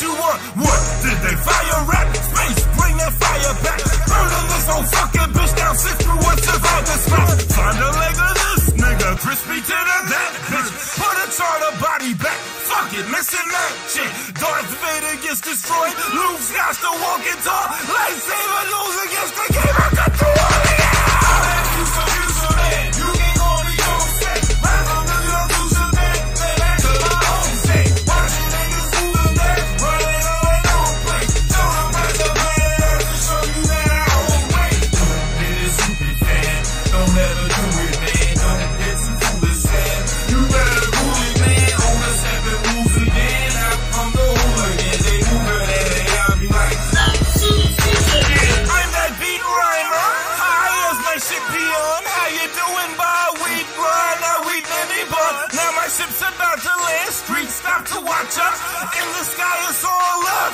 you want? What? Did they fire rap? Space, bring that fire back. Burning this whole fucking bitch down, sit through what survived the smack. Find a leg of this nigga, crispy tender that bitch. Put a charter body back. Fuck it, missing that shit. Darth Vader gets destroyed. Luke's got to walk and talk. Lightsaber goes against the game. I got to walk it out. You so man. You can call me on set. Right from New York to Savannah. Then back to my home state. Watching niggas moving that. Running on their own place. Show them right the man to show you that I won't wait. Don't get a stupid fan. Don't let her do it, man. Don't get too foolish, man. You better cool it, man. On the seven moves again. Out from the hooligan. They move it and they out be like, I'm that beat rhymer. High as my ship beyond. How you doing, boy? Weed run, now we mini bun. Now my ship's about to land. Streets stop to watch us. In the sky it's all love.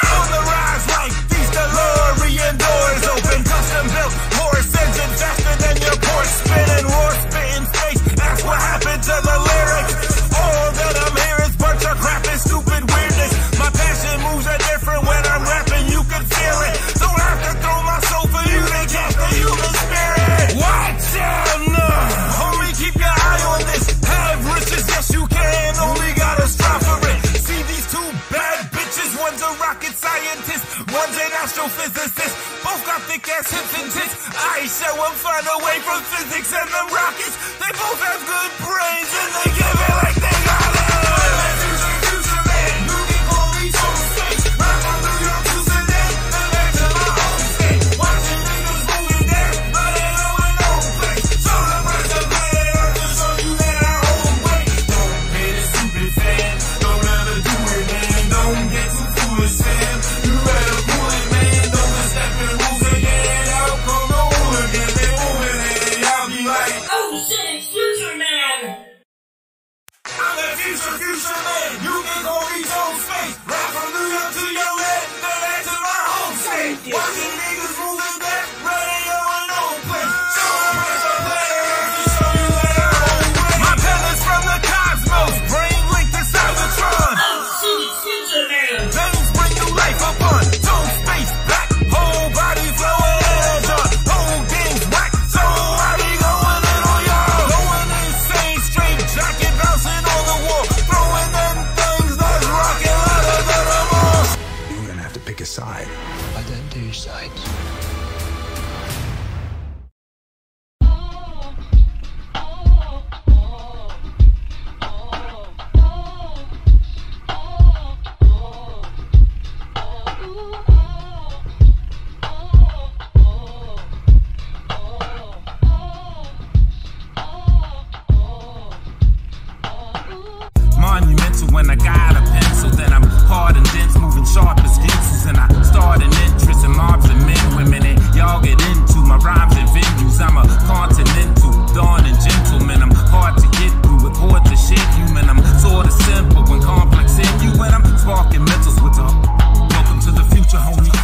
On the rise like these DeLorean doors open. Custom built horse engine faster than your Porsche. Spinning war, spitting space. That's what happened to the lyrics. All that I'm hearing is bunch of crap and stupid weirdness. My passion moves are different when I'm rapping. You can feel it. Don't have to throw my soul for you to catch the human spirit. Watch out now. Homie, keep your eye on this. Have riches, yes you can. Only gotta strive for it. See these two bad bitches. One's a rocket scientist. One's an astrophysicist. Both got thick ass hips and tits. I show them find a way from physics and them rockets. They both have good brains and they give it like they got it. Future man, you can call me total space. Right from New York to Savannah, then back to my home state. Watching niggas moving there, but they know in no place. Show them right the man to show you that I won't wait. Don't be a stupid fan. Don't let her do it, man. Don't get too foolish, Sam. You better pull it, man. Don't be stepping rules again. Out come the hooligan. They moving and y'all be like, oh shit, future man. I'm that future man. You can call me total space. Right from New York to your head, then back to my home state. Watching niggas moving back, running on no place. Show them right the player to show you that I won't wait. My pen is from the cosmos, brain linked to Cybertron. Oh shit, future man. Veins bring you life upon. Total space back, whole body flowing edge on. Whole game's whack, so I be going in on y'all. Going insane, straight jacket bouncing on the wall. Throwing them things that's rocking louder than a ball. You're gonna have to pick a side. I don't do sides. Monumental when I got a pencil, then I'm hard and dense, moving sharp as pencils, and I start an interest in mobs and men, women, and y'all get into my rhymes and venues. I'm a continental, dawn and gentleman. I'm hard to get through with horde to shit human. I'm sorta simple when complex in you, when I'm sparking mentals with a welcome to the future, homie.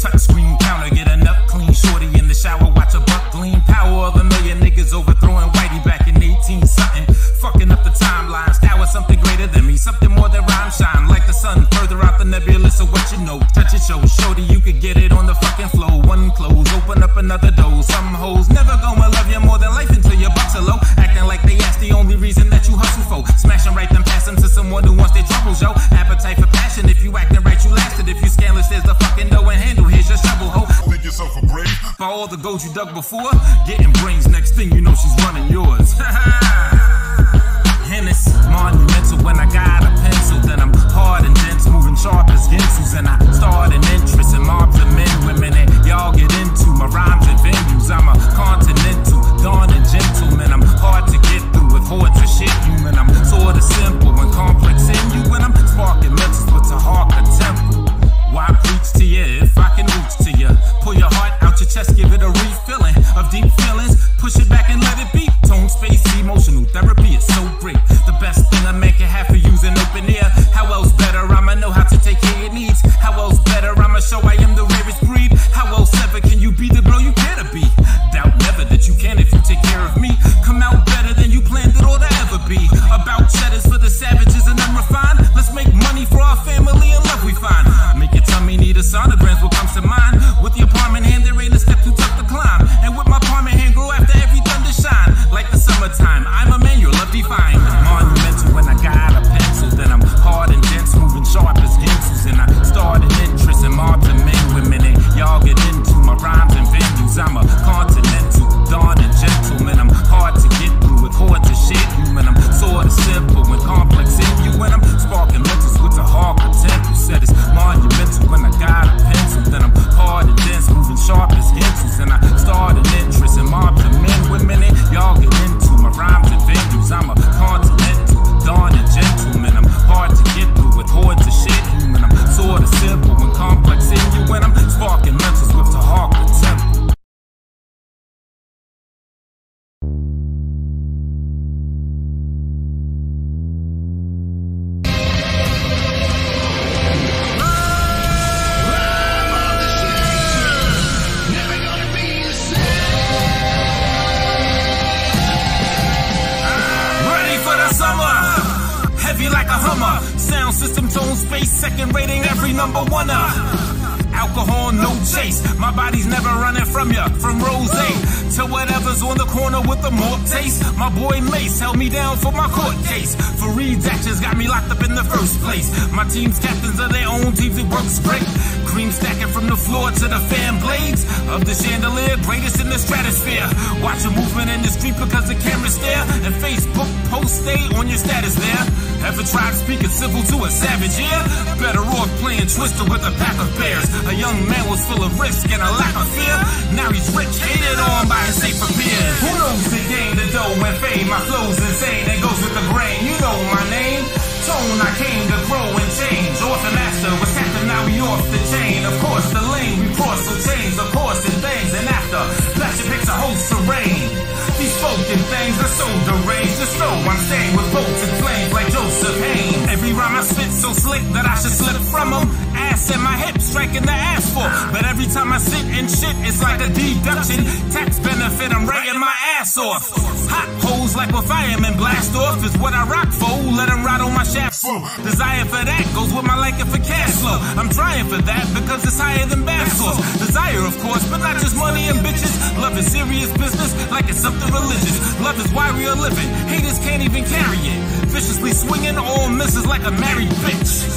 Touchscreen counter, get a nut clean, shorty in the shower, watch a buck gleam. Power of a million niggas overthrowing whitey back in 18-something. Fucking up the timeline, style was something greater than me, something more than rhyme shine. Like the sun, further out the nebulous of what you know. Touch it, show, shorty, you could get it on the fucking flow. One close, open up another door. Some hoes never gonna love you more than life until your bucks are low. Acting like they ask the only reason that you hustle for. Smashing right, then passing to someone who wants their troubles, yo. Appetite for passion, if you acting right, you lasted. If you scandalous, there's the fucking dough and handle. Here's your shovel, ho. Think yourself a brave? For all the gold you dug before, getting brains, next thing you know she's running yours. And it's monumental when I got a pencil, then I'm hard and dense, moving sharp as pencils, and I start an interest in mobs and men, women, and y'all get into my rhymes and venues. I'm a continental, dawn and gentleman. I'm hard to get through with hordes of shit human. I'm sorta simple and complex in you, when I'm sparking mentals with a heart a temple. Why preach to you if I can reach to you? Pull your heart out your chest, give it a refilling of deep feelings. Push it back and let it beat. Tone, space, emotional therapy is so great. The best thing a man can have for using open ear. How else better? I'ma know how to take care of needs. How else better? I'ma show I am the rarest breed. space, second rating, every number one up. Alcohol, no chase. My body's never running from ya. From rosé to whatever's on the corner with the more taste. My boy Mace held me down for my court case. Fareed's actions got me locked up in the first place. My team's captains of their own teams, it works great. Cream stacking from the floor to the fan blades of the chandelier, greatest in the stratosphere. Watch a movement in the street because the camera's there. And Facebook posts stay on your status there. Ever tried speaking civil to a savage, yeah? Better off playing Twister with a pack of bears. A young man was full of risk and a lack of fear. Now he's rich, hated on by his safer peers. Who knows the game, the dough and fame? My flow's insane, it goes with the grain. You know my name. Tone, I came to grow and change. Orphan master was captain, now we off the chain. Of course, the lane we cross will change. Of course, and things, and after, Fletcher picks a host terrain. These spoken things are so deranged. Just know I'm staying with bolts and flames like Joseph Haynes. Every rhyme I spit so slick that I should slip from them. Ass and my hips striking the asphalt. But every time I sit and shit, it's like a deduction. Tax benefit, I'm writing my ass off. Hot holes like a fireman blast off is what I rock for. Let them ride on my shaft full. Desire for that goes with my liking for cash flow. I'm trying for that because it's higher than bath sauce. Desire, of course, but not just money and bitches. Love is serious business like it's something religious. Love is why we are living. Haters can't even carry it. Viciously swinging all misses like a married bitch.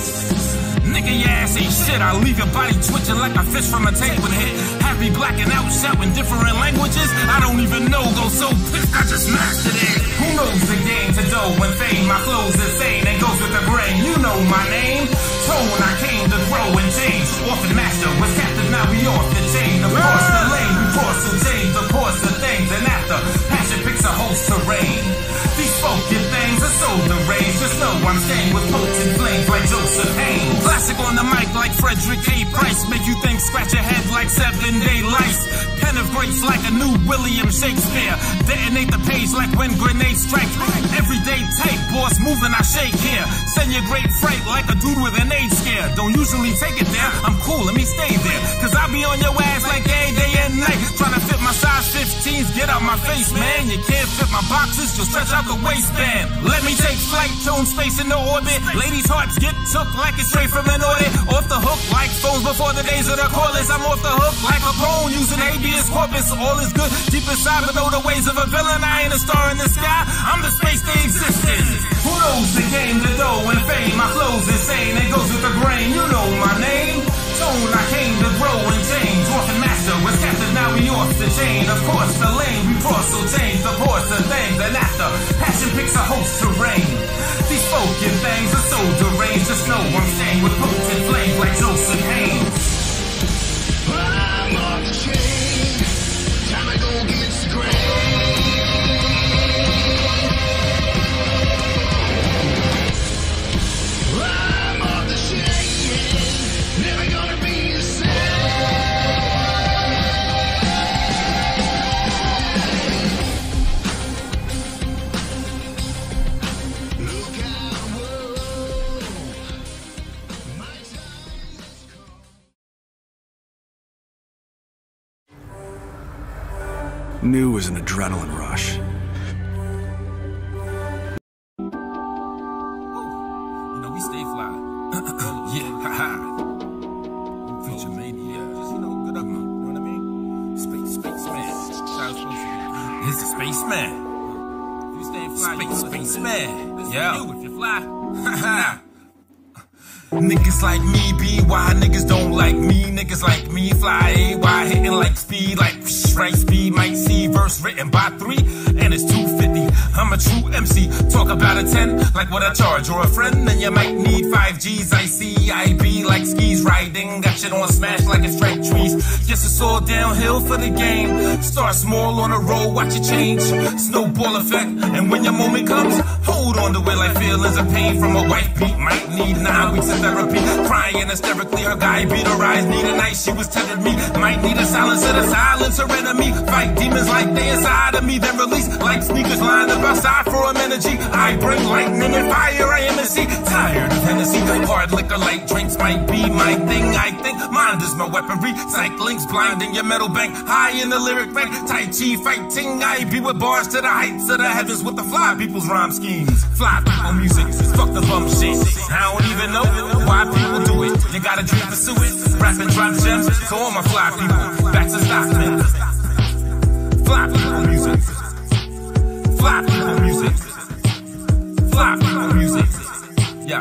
Nigga, your ass ain't shit. I'll leave your body twitching like a fish from a tank when hit. Have me blacking out, shouting different languages. I don't even know, go so pissed I just mastered it. Who knows the game to dough and fame? My flow's insane and goes with the grain. You know my name. Tone, I came to grow and change. Orphan master was captive, now we off the chain. Of course, the lane we cross will change. Of course, the things, and after, passion picks a host terrain. These spoken things are so deranged. Just know I'm staying with potent flames like Joseph Haynes. Classic on the mic like Frederick K. Price. Make you think, scratch your head like 7-day lice. Pen of grace like a new William Shakespeare. Detonate the page like when grenades strike. Everyday type, boss moving, I shake here. Send your great fright like a dude with an AIDS scare. Don't usually take it there, I'm cool, let me stay there. Cause I be on your ass like every day and night. Trying to fit my size 15s, get out my face, man. You can't fit my boxes, you'll stretch out the waistband. Let me take flight, tone space in the orbit. Ladies' hearts get took like it's straight from an audit. Off the hook like phones before the days of the cordless. I'm off the hook like a phone using habeas corpus. All is good, deep inside, but know the ways of a villain. I ain't a star in the sky, I'm the space they exist in. Who knows the game, the dough and fame? My flow's insane, it goes with the grain. You know my name. Tone, I came to grow and change. Orphan master was captive, now we off the chain. Of course, the lane we cross will change. Of course, the things, and after, passion picks a host terrain. These spoken things are so deranged. Just know I'm staying with potent flames like Joseph Haynes. I'm off the chain. Time to go get the grain. I'm off the chain. Never gonna be the same. Look out, whoa. My time has come. New was an adrenaline rush. You know, we stay fly. Yeah, haha. Future mania. Just, you know, good up, man. You know what I mean? Spaceman. It's a spaceman. You stay fly. Spaceman. Yeah. You, if you fly. Haha. Niggas like me be why niggas don't like me. Niggas like me fly AY hitting like speed, like right speed. Might see verse written by 3 and it's 250. I'm a true MC. Talk about a 10 like what I charge, or a friend, then you might need 5 G's. I see I be like skis riding, got shit on smash like it's straight trees. Guess it's all downhill for the game. Start small on the road, watch it change. Snowball effect, and when your moment comes, hold on to it like feelings of pain from a wife beat. Might need 9 weeks of therapy, crying hysterically. Her guy beat her eyes, need a night. She was telling me, might need a silencer to silence her enemy. Fight demons like they inside of me, then release like sneakers lined up outside. aside for a energy. I bring lightning and fire, I am a sea. Tired of Hennessy, hard liquor, light drinks might be my thing. I think mind is my weaponry. Cycling's blind in your metal bank, high in the lyric bank. Tai Chi fighting, I be with bars to the heights of the heavens with the fly people's rhyme schemes. Fly people music, fuck the bum shit. I don't even know why people do it. You got a dream, pursue it. Rap and drop gems, so all my fly people, back to Stockman. Fly people music. Fly people music. Fly people music. Yeah.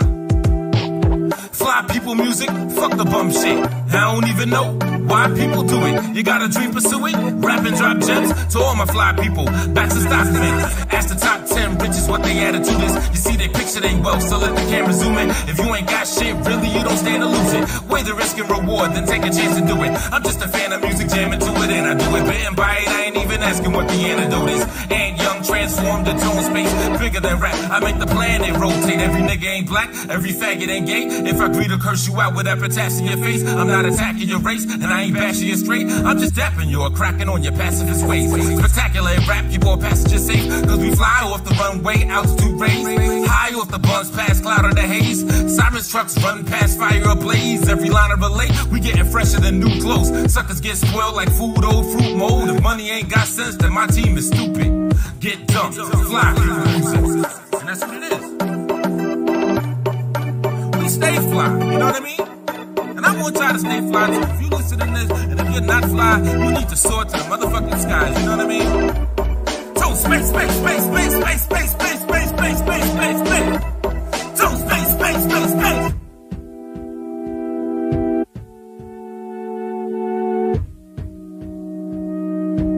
Fly people music, fuck the bum shit. I don't even know why people do it. You got a dream, pursue it. Rap and drop gems to all my fly people, back to Stockman. Ask the top 10 riches what they attitude is. You see they picture they wealth, so let the camera zoom in. If you ain't got shit, really you don't stand to lose it. Weigh the risk and reward, then take a chance to do it. I'm just a fan of music, jamming to it, and I do it bit and bite. I ain't even asking what the antidote is. And young, transformed the tone space, bigger than rap. I make the planet rotate. Every nigga ain't black, every faggot ain't gay. If I agree to curse you out with epitaphs in your face, I'm not attacking your race, and I ain't bashing you straight. I'm just dapping you or cracking on your pacifist ways. Spectacular in rap, keep all passengers safe, cause we fly off the runway, altitude raised. High off the buns, past cloud of the haze. Sirens trucks run past fire ablaze. Every line of relay, we getting fresher than new clothes. Suckers get spoiled like food, old fruit mold. If money ain't got sense, then my team is stupid. Get dumped, fly people music. And that's what it is. We stay fly, you know what I mean? And I'm gonna try to stay fly too. If you listen to this, and if you're not fly, you need to soar to the motherfucking skies, you know what I mean? So space, space, space, space, space, space, space, space, space, space, space, space. So space, space, space, space.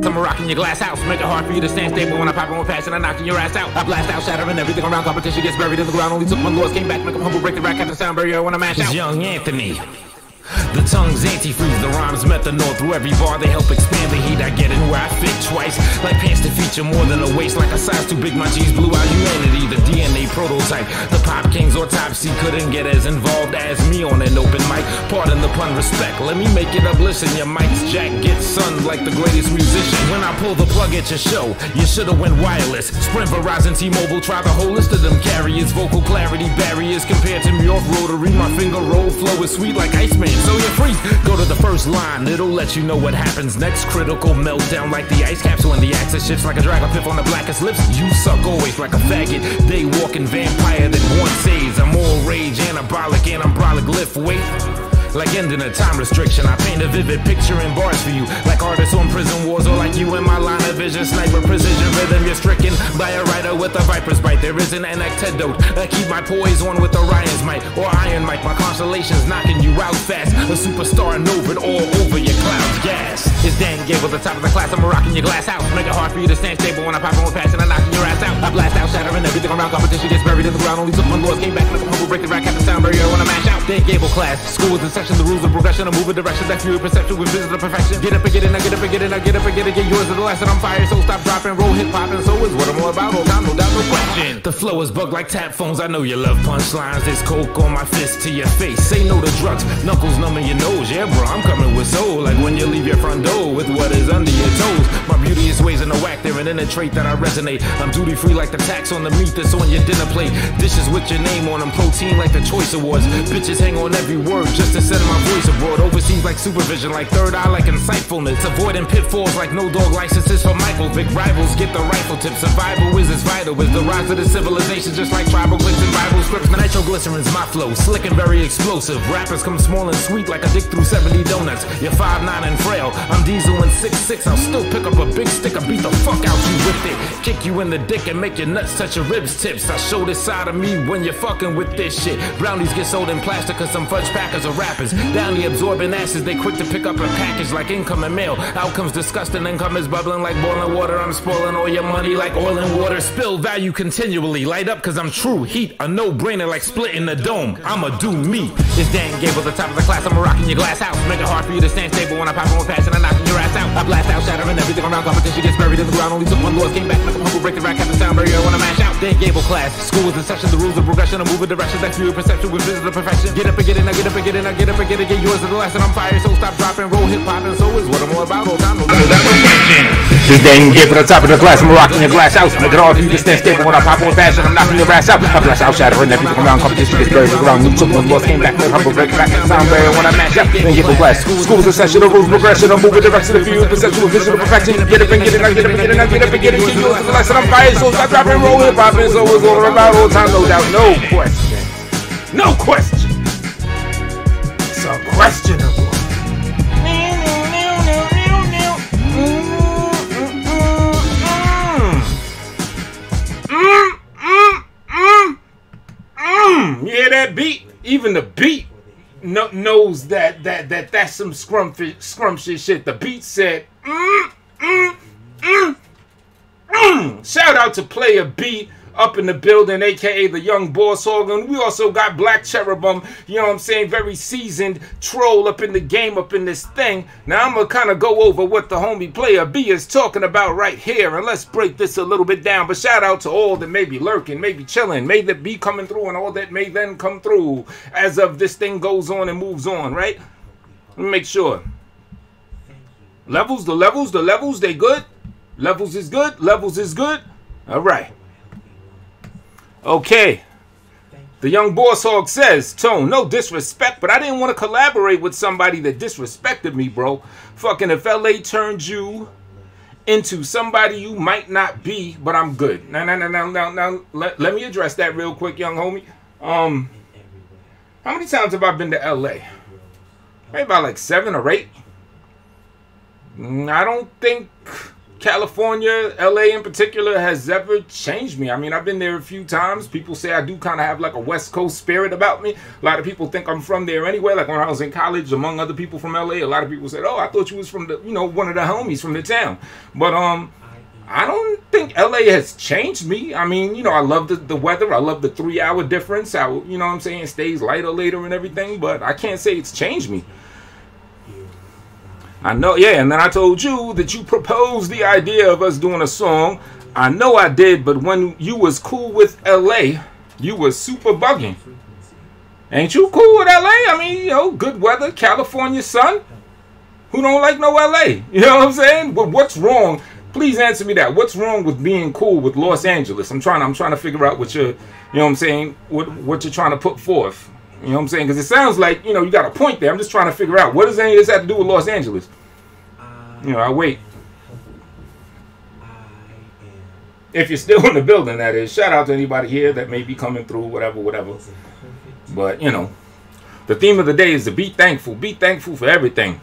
I'm rocking your glass house, make it hard for you to stand stable when I pop on with passion. I'm knocking your ass out. I blast out, shattering everything around. Competition gets buried in the ground. Only took one loss, came back, make them humble, break the rack at the sound barrier when I mash out. It's young Anthony. The tongue's antifreeze, the rhymes methanol through every bar. They help expand the heat. I get in where I fit twice. Like pants to feature more than a waist. Like a size too big, my cheese blew out humanity. The DNA prototype. The pop king's autopsy couldn't get as involved as me on an open mic. Pardon the pun, respect. Let me make it up. Listen, your mic's jack gets sunned like the greatest musician. When I pull the plug at your show, you should've went wireless. Sprint, Verizon, T-Mobile, try the whole list of them carriers. Vocal clarity barriers compared to New York Rotary. My finger roll flow is sweet like Iceman. So you're free. Go to the first line, it'll let you know what happens next. Critical meltdown like the ice capsule and the axis shifts like a dragon pip on the blackest lips. You suck always like a faggot. Day walking vampire that one saves. I'm all rage, anabolic, anabolic lift weight. Like ending a time restriction, I paint a vivid picture in bars for you. Like artists on prison wars, or like you in my line of vision. Sniper precision rhythm, you're stricken by a writer with a viper's bite. There isn't an antidote. I keep my poise on with Orion's might, or Iron Mike. My constellation's knocking you out fast. A superstar nova all over your cloud gas. It's Dan Gable, the top of the class. I'm rocking your glass house. Make it hard for you to stand stable when I pop on with passion. I'm knocking your ass out. I blast out, shattering everything around. Competition gets buried in the ground. Only took one loss, came back, make them humble, break the rack, have the sound barrier when I mash out. Dan Gable class, school is in session. The rules of progression, I move a direction, that's your perception with vision of perfection. Get up and get it, I get up and get it, I get up and get it, get yours to the last and I'm fired, so stop dropping, roll hip hop, and so is what I'm all about, all time, no doubt, no question. The flow is bugged like tap phones, I know you love punchlines, there's coke on my fist to your face, say no to drugs, knuckles numbing your nose, yeah bro, I'm coming with soul, like when you leave your front door with what is under your toes. My beauteous ways in the whack, they're an inner trait that I resonate. I'm duty free like the tax on the meat that's on your dinner plate. Dishes with your name on them, protein like the Choice Awards. Bitches hang on every word just to send my voice abroad. Overseas like supervision, like third eye, like insightfulness. Avoiding pitfalls like no dog licenses for Michael Vick. Rivals get the rifle tip. Survival is as vital as the rise of the civilization, just like tribal clicks and Bible scripts. The nitroglycerin's my flow, slick and very explosive. Rappers come small and sweet like a dick through 70 donuts. You're 5'9" and frail, I'm Diesel and 6'6". I'll still pick up a big stick and beat the fuck out you with it. Kick you in the dick and make your nuts touch your ribs tips. I show this side of me when you're fucking with this shit. Brownies get sold in plastic cause some fudge packers are rappers. Down the absorbing asses, they quick to pick up a package like incoming mail. Outcomes disgusting, income is bubbling like boiling water. I'm spoiling all your money like oil and water. Spill value continually, light up cause I'm true heat. A no-brainer like splitting the dome, I'ma do me. It's Dan Gable, the top of the class, I'm rocking your glass house. Make it hard for you to stand stable when I pop on with passion. I'm knocking your ass out. I blast out, shattering everything around. Competition gets buried in the ground. Only took one loss, came back, make them humble, break the rack, have the sound barrier when I mash out. Dan Gable class, school is in session, the rules of progression. I move a direction, that's your perception with vision of perfection. Get up and get it, I get up and get it, I get up and get it, get yours to the last and I'm fired, so stop dropping, roll hip hop, and so is what I'm all about, all time, no doubt, no question. This dang get to the top of the glass, I'm rocking your glass house. Make it all you can stand stable when I pop on fashion. I'm knocking your ass out. I blast out, shattering everything around. Competition gets buried around. New took one lost, came back, with humble break back and sound barrier when I match up. Then get the blast. School's a session, the rules progression. I'm moving direction, the view, perceptual vision of perfection. Get up and get it, I get up and get it, I get up and get it. Keep yours to the lesson. I'm fired, so I drop and roll hip hop, and so it's all about all time, no doubt, no question. No question. It's unquestionable. Yeah, that beat, even the beat knows that's some scrumptious shit. The beat said, Shout out to Player B up in the building, aka the Young Boss Hog. And we also got Black Cherubim, you know what I'm saying, very seasoned troll up in the game, up in this thing. Now I'm gonna kind of go over what the homie Player B is talking about right here, and let's break this a little bit down. But shout out to all that may be lurking, may be chilling, may that be coming through, and all that may then come through as of this thing goes on and moves on, right? Let me make sure. The levels, they good? Levels is good? All right. Okay. The Young Boss Hog says, Tone, no disrespect, but I didn't want to collaborate with somebody that disrespected me, bro. Fucking if LA turned you into somebody you might not be, but I'm good. Now, let me address that real quick, young homie. How many times have I been to LA? Maybe about like 7 or 8. I don't think California, LA in particular, has ever changed me. I mean, I've been there a few times. People say I do kind of have like a West Coast spirit about me. A lot of people think I'm from there anyway. Like when I was in college, among other people from LA, a lot of people said, oh, I thought you was from the, you know, one of the homies from the town. But I don't think LA has changed me. I mean, you know, I love the weather. I love the 3-hour difference. How, you know what I'm saying, it stays lighter later and everything. But I can't say it's changed me. I know, yeah, and then I told you that you proposed the idea of us doing a song. I know I did, but when you was cool with LA, you was super bugging. Ain't you cool with LA? I mean, you know, good weather, California sun. Who don't like no LA? You know what I'm saying? But what's wrong? Please answer me that. What's wrong with being cool with Los Angeles? I'm trying to figure out what you're, you know what I'm saying, what you're trying to put forth. You know what I'm saying? Because it sounds like, you know, you got a point there. I'm just trying to figure out, what does any of this have to do with Los Angeles? You know, I wait. If you're still in the building, that is. Shout out to anybody here that may be coming through, whatever. But, you know, the theme of the day is to be thankful. Be thankful for everything.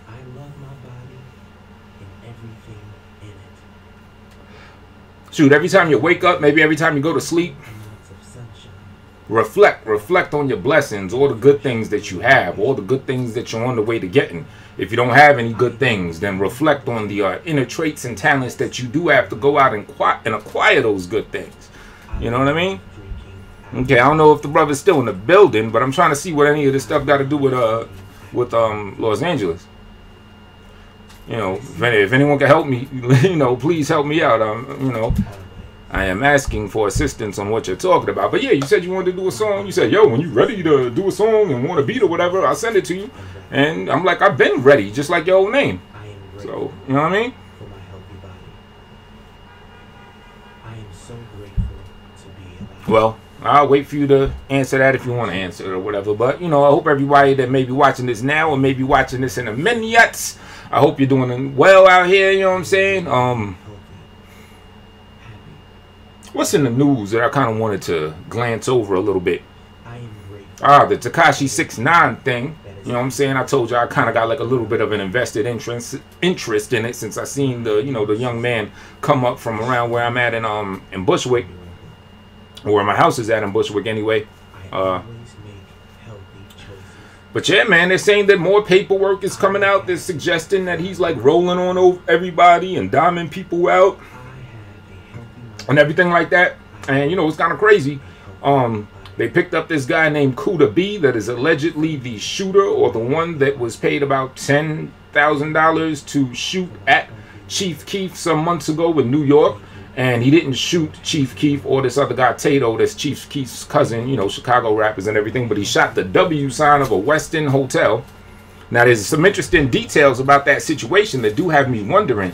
Shoot, every time you wake up, maybe every time you go to sleep, reflect on your blessings, all the good things that you have, all the good things that you're on the way to getting. If you don't have any good things, then reflect on the inner traits and talents that you do have to go out and acquire those good things. You know what I mean? Okay, I don't know if the brother's still in the building, but I'm trying to see what any of this stuff got to do with Los Angeles. You know, if anyone can help me, you know, please help me out. You know, I am asking for assistance on what you're talking about. But yeah, you said you wanted to do a song. You said, yo, when you ready to do a song and want a beat or whatever, I'll send it to you. And I'm like, I've been ready, just like your old name. So, you know what I mean? Well, I'll wait for you to answer that if you want to answer it or whatever. But, you know, I hope everybody that may be watching this now or may be watching this in a minute, I hope you're doing well out here, you know what I'm saying? What's in the news that I kind of wanted to glance over a little bit? The Tekashi 6ix9ine thing. You know what I'm saying? I told you I kind of got like a little bit of an invested interest in it since I seen the, you know, the young man come up from around where I'm at in Bushwick, or where my house is at in Bushwick anyway. But yeah, man, they're saying that more paperwork is coming out. They're suggesting that he's like rolling on over everybody and diming people out and everything like that. And you know, it's kind of crazy. They picked up this guy named Kuda B that is allegedly the shooter, or the one that was paid about $10,000 to shoot at Chief Keef some months ago in New York. And he didn't shoot Chief Keef or this other guy, Tidal, that's Chief Keef's cousin, you know, Chicago rappers and everything. But he shot the W sign of a Westin hotel. Now, there's some interesting details about that situation that do have me wondering,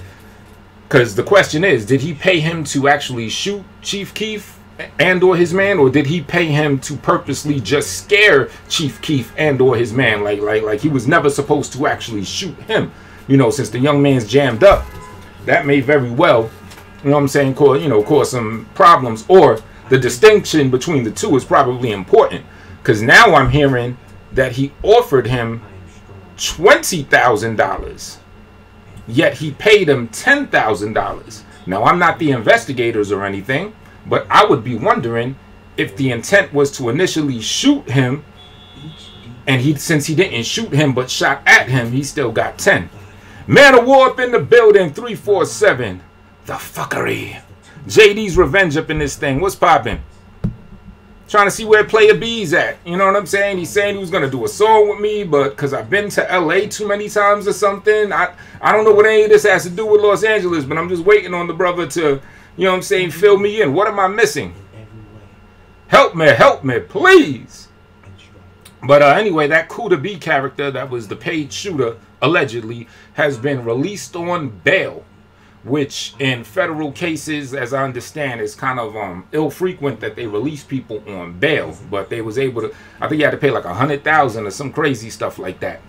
Because the question is, did he pay him to actually shoot Chief Keef and or his man, or did he pay him to purposely just scare Chief Keef and or his man? Like he was never supposed to actually shoot him. You know, since the young man's jammed up, that may very well, you know what I'm saying, cause some problems. Or the distinction between the two is probably important, because now I'm hearing that he offered him $20,000, yet he paid him $10,000. Now, I'm not the investigators or anything, but I would be wondering if the intent was to initially shoot him, and since he didn't shoot him but shot at him, he still got 10. Man of War up in the building, 347. The fuckery. JD's Revenge up in this thing. What's poppin'? Trying to see where Player B's at. You know what I'm saying? He's saying he was going to do a song with me, but because I've been to LA too many times or something, I don't know what any of this has to do with Los Angeles, but I'm just waiting on the brother to, you know what I'm saying, fill me in. What am I missing? Help me, please. But anyway, that Kuda B character that was the paid shooter, allegedly, has been released on bail, which in federal cases, as I understand, is kind of ill-frequent that they release people on bail. But they was able to, I think you had to pay like $100,000 or some crazy stuff like that.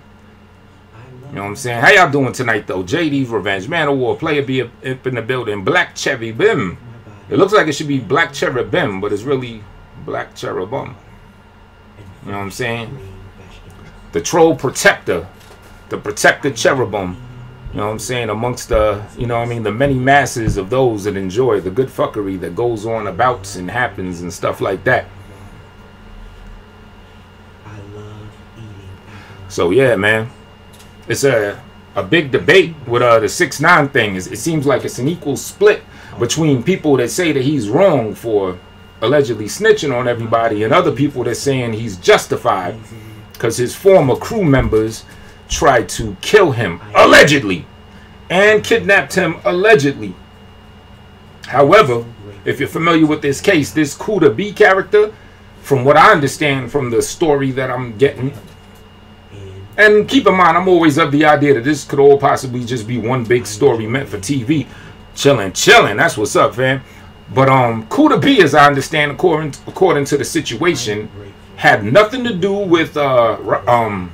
You know what I'm saying? How y'all doing tonight, though? JD's Revenge, Man of War, Player B up in the building, Black Cherry Bim. It looks like it should be Black Cherry Bim, but it's really Black Cherry Bum. You know what I'm saying? The Troll Protector, the Protected Cherubim. You know what I'm saying? Amongst the, you know what I mean, the many masses of those that enjoy the good fuckery that goes on about and happens and stuff like that. So yeah, man. It's a big debate with the 6ix9ine thing. It seems like it's an equal split between people that say that he's wrong for allegedly snitching on everybody and other people that saying he's justified because his former crew members tried to kill him allegedly and kidnapped him allegedly. However, if you're familiar with this case, this Kuda B character, from what I understand from the story that I'm getting, and keep in mind, I'm always of the idea that this could all possibly just be one big story meant for TV. Chilling. That's what's up, fam. But Kuda B, as I understand, according to the situation, had nothing to do with robbing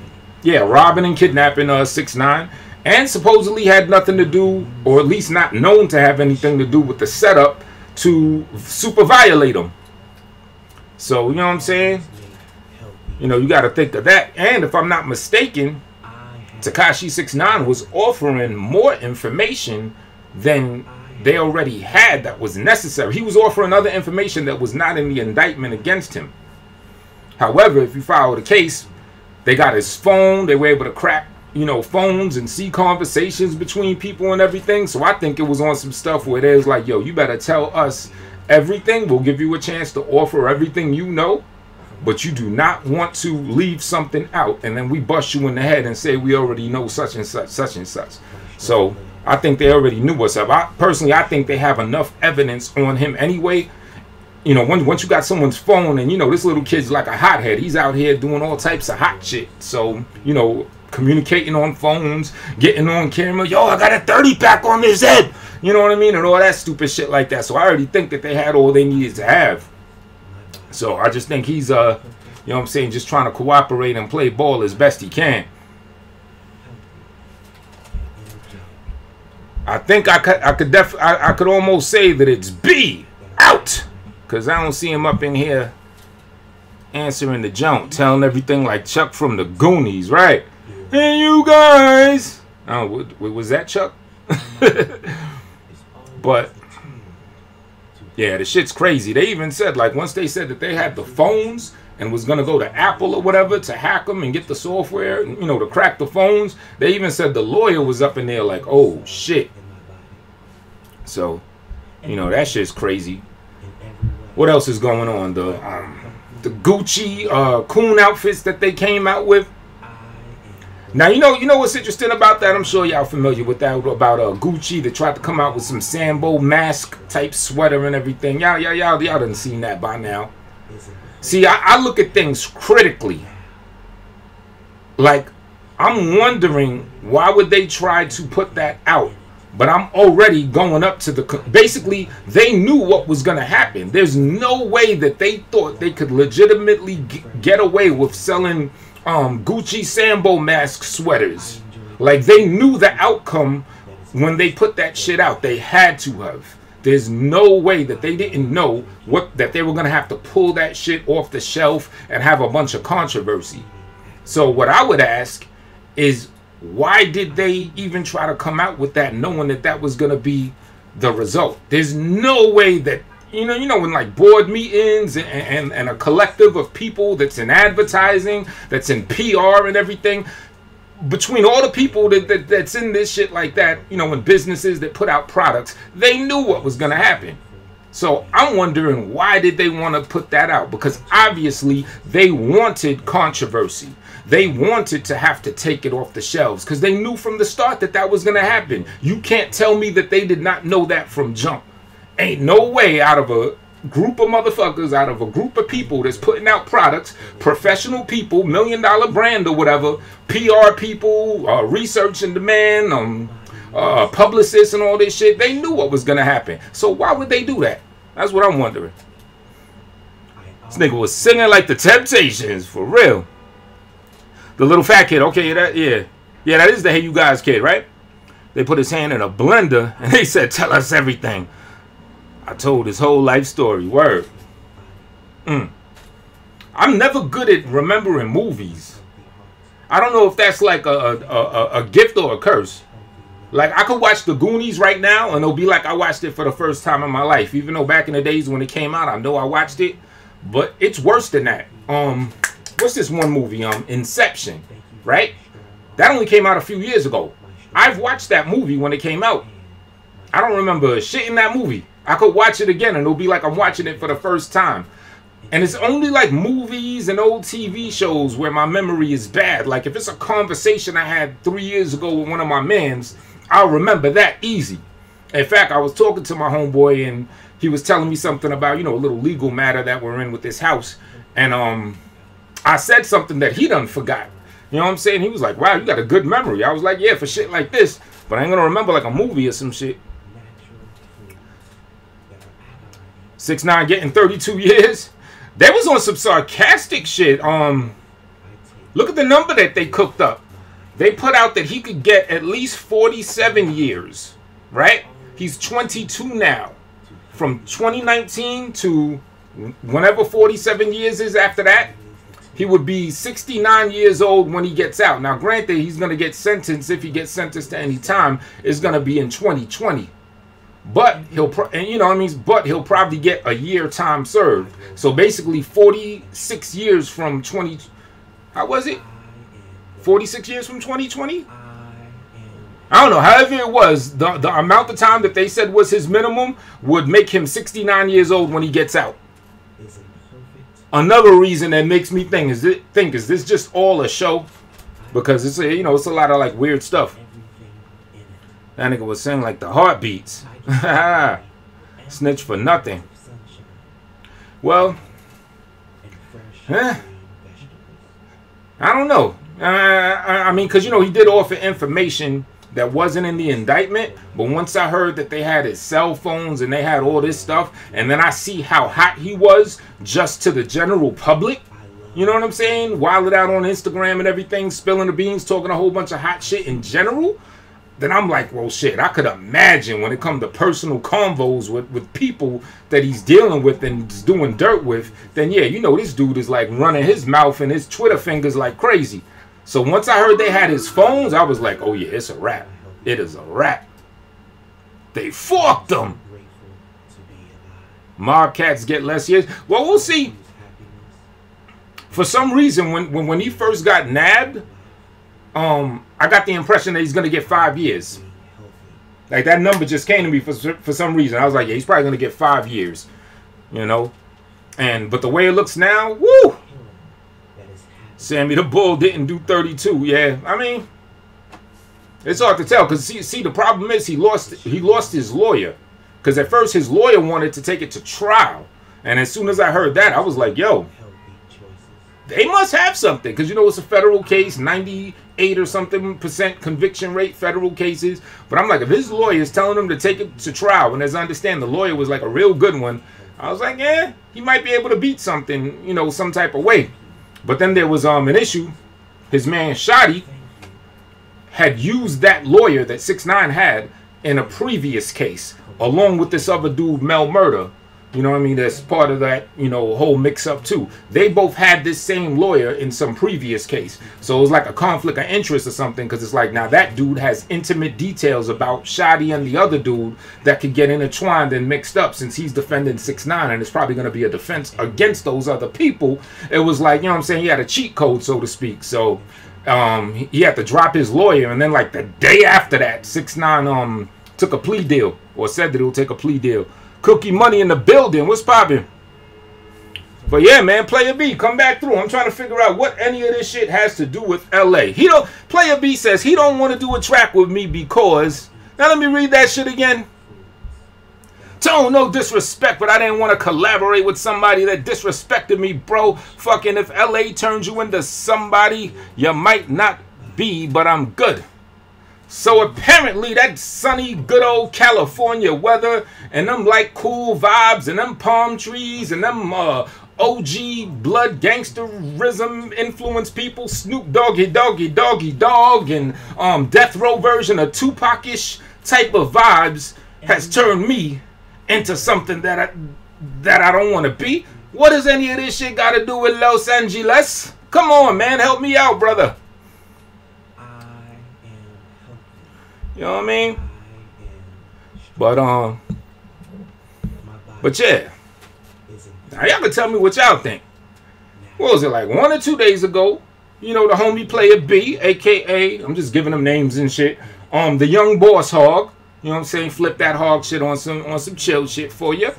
and kidnapping 6ix9ine, and supposedly had nothing to do, or at least not known to have anything to do with the setup to super violate him. So, you know what I'm saying? You know, you got to think of that. And if I'm not mistaken, Tekashi 6ix9ine was offering more information than they already had that was necessary. He was offering other information that was not in the indictment against him. However, if you follow the case, they got his phone. They were able to crack, you know, phones and see conversations between people and everything. So I think it was on some stuff where there's like, yo, you better tell us everything. We'll give you a chance to offer everything you know, but you do not want to leave something out. And then we bust you in the head and say we already know such and such, such and such. So I think they already knew what's up. I think they have enough evidence on him anyway. You know, once you got someone's phone, and you know, this little kid's like a hothead. He's out here doing all types of hot shit. So, you know, communicating on phones, getting on camera. Yo, I got a 30-pack on this head. You know what I mean? And all that stupid shit like that. So I already think that they had all they needed to have. So I just think he's, you know what I'm saying, just trying to cooperate and play ball as best he can. I think I could almost say that it's B out, because I don't see him up in here answering the junk, telling everything like Chuck from the Goonies, right? Hey, you guys. Oh, was that Chuck? But yeah, the shit's crazy. They even said, like, once they said that they had the phones and was going to go to Apple or whatever to hack them and get the software, you know, to crack the phones, they even said the lawyer was up in there like, oh, shit. So, you know, that shit's crazy. What else is going on? The Gucci coon outfits that they came out with. Now, you know what's interesting about that? I'm sure y'all familiar with that, about Gucci that tried to come out with some Sambo mask type sweater and everything. Y'all done seen that by now. See, I look at things critically. Like, I'm wondering why would they try to put that out? But but I'm already going up to the... Basically, they knew what was going to happen. There's no way that they thought they could legitimately get away with selling Gucci Sambo mask sweaters. Like, they knew the outcome when they put that shit out. They had to have. There's no way that they didn't know that they were going to have to pull that shit off the shelf and have a bunch of controversy. So what I would ask is, why did they even try to come out with that, knowing that that was going to be the result? There's no way that, you know, when like board meetings and a collective of people that's in advertising, that's in PR and everything, between all the people that's in this shit like that, you know, in businesses that put out products, they knew what was going to happen. So I'm wondering, why did they want to put that out? Because obviously they wanted controversy. They wanted to have to take it off the shelves because they knew from the start that that was going to happen. You can't tell me that they did not know that from jump. Ain't no way out of a group of motherfuckers, out of a group of people that's putting out products, professional people, $1 million brand or whatever, PR people, research and demand, publicists and all this shit. They knew what was going to happen. So why would they do that? That's what I'm wondering. This nigga was singing like the Temptations, for real. The little fat kid, okay, yeah, that is the Hey You Guys kid, right? They put his hand in a blender and they said, tell us everything. I told his whole life story, word. I'm never good at remembering movies. I don't know if that's like a gift or a curse. Like, I could watch The Goonies right now and it'll be like I watched it for the first time in my life. Even though back in the days when it came out, I know I watched it. But it's worse than that. What's this one movie? Inception, right? That only came out a few years ago. I've watched that movie when it came out. I don't remember shit in that movie. I could watch it again and it'll be like I'm watching it for the first time. And it's only like movies and old TV shows where my memory is bad. Like if it's a conversation I had 3 years ago with one of my mans, I'll remember that easy. In fact, I was talking to my homeboy and he was telling me something about, you know, a little legal matter that we're in with this house. And I said something that he done forgot. You know what I'm saying? He was like, wow, you got a good memory. I was like, yeah, for shit like this. But I ain't going to remember like a movie or some shit. 6ix9ine getting 32 years. They was on some sarcastic shit. Look at the number that they cooked up. They put out that he could get at least 47 years. Right? He's 22 now. From 2019 to whenever 47 years is after that, he would be 69 years old when he gets out. Now, granted, he's going to get sentenced, if he gets sentenced to any time, it's going to be in 2020. But he'll probably get a year time served. So basically 46 years from 20, how was it? 46 years from 2020? I don't know. However it was, the amount of time that they said was his minimum would make him 69 years old when he gets out. Another reason that makes me think is this just all a show? Because it's a, it's a lot of like weird stuff. That nigga was saying like the heartbeats. Snitch for nothing. Well, I don't know. I mean, because he did offer information that wasn't in the indictment, but once I heard that they had his cell phones and they had all this stuff, and then I see how hot he was just to the general public, you know what I'm saying? Wilded out on Instagram and everything, spilling the beans, talking a whole bunch of hot shit in general, then I'm like, well, shit, I could imagine when it comes to personal convos with people that he's dealing with and is doing dirt with, then yeah, this dude is like running his mouth and his Twitter fingers like crazy. So once I heard they had his phones, I was like, oh yeah, it's a wrap. It is a wrap. They fucked him. Mob cats get less years. Well, we'll see. For some reason, when he first got nabbed, I got the impression that he's going to get 5 years. Like, that number just came to me for some reason. I was like, yeah, he's probably going to get 5 years. But the way it looks now, woo! Sammy the Bull didn't do 32. Yeah, I mean, it's hard to tell because see, the problem is he lost his lawyer, because at first his lawyer wanted to take it to trial, and as soon as I heard that, I was like, yo, they must have something, because it's a federal case, 90 8 or something % conviction rate, federal cases. But I'm like, if his lawyer is telling him to take it to trial, and as I understand, the lawyer was like a real good one, I was like, yeah, he might be able to beat something, you know, some type of way. But then there was an issue. His man Shotty had used that lawyer that 6ix9ine had in a previous case, along with this other dude, Mel Murder. You know what I mean? That's part of that, you know, whole mix-up too. They both had this same lawyer in some previous case. So it was like a conflict of interest or something, because it's like, now that dude has intimate details about Shotty and the other dude that could get intertwined and mixed up, since he's defending 6ix9ine, and it's probably going to be a defense against those other people. It was like, you know what I'm saying, he had a cheat code, so to speak. So he had to drop his lawyer, and then like the day after that, 6ix9ine took a plea deal, or said that he'll take a plea deal. Cookie Money in the building. What's poppin'? But yeah, man, Player B, come back through. I'm trying to figure out what any of this shit has to do with LA. Player B says he don't want to do a track with me because... Now let me read that shit again. Tone, no disrespect, but I didn't want to collaborate with somebody that disrespected me, bro. Fucking if LA turns you into somebody you might not be, but I'm good. So apparently that sunny, good old California weather and them like cool vibes and them palm trees and them OG blood gangsterism influenced people, Snoop Doggy Dogg and death row version of Tupac-ish type of vibes has turned me into something that I don't want to be. What does any of this shit got to do with Los Angeles? Come on, man, help me out, brother. You know what I mean? But yeah. Now y'all can tell me what y'all think. What was it, like 1 or 2 days ago? You know, the homie Player B, aka, I'm just giving them names and shit. The young boss hog. You know what I'm saying? Flip that hog shit on some chill shit for you.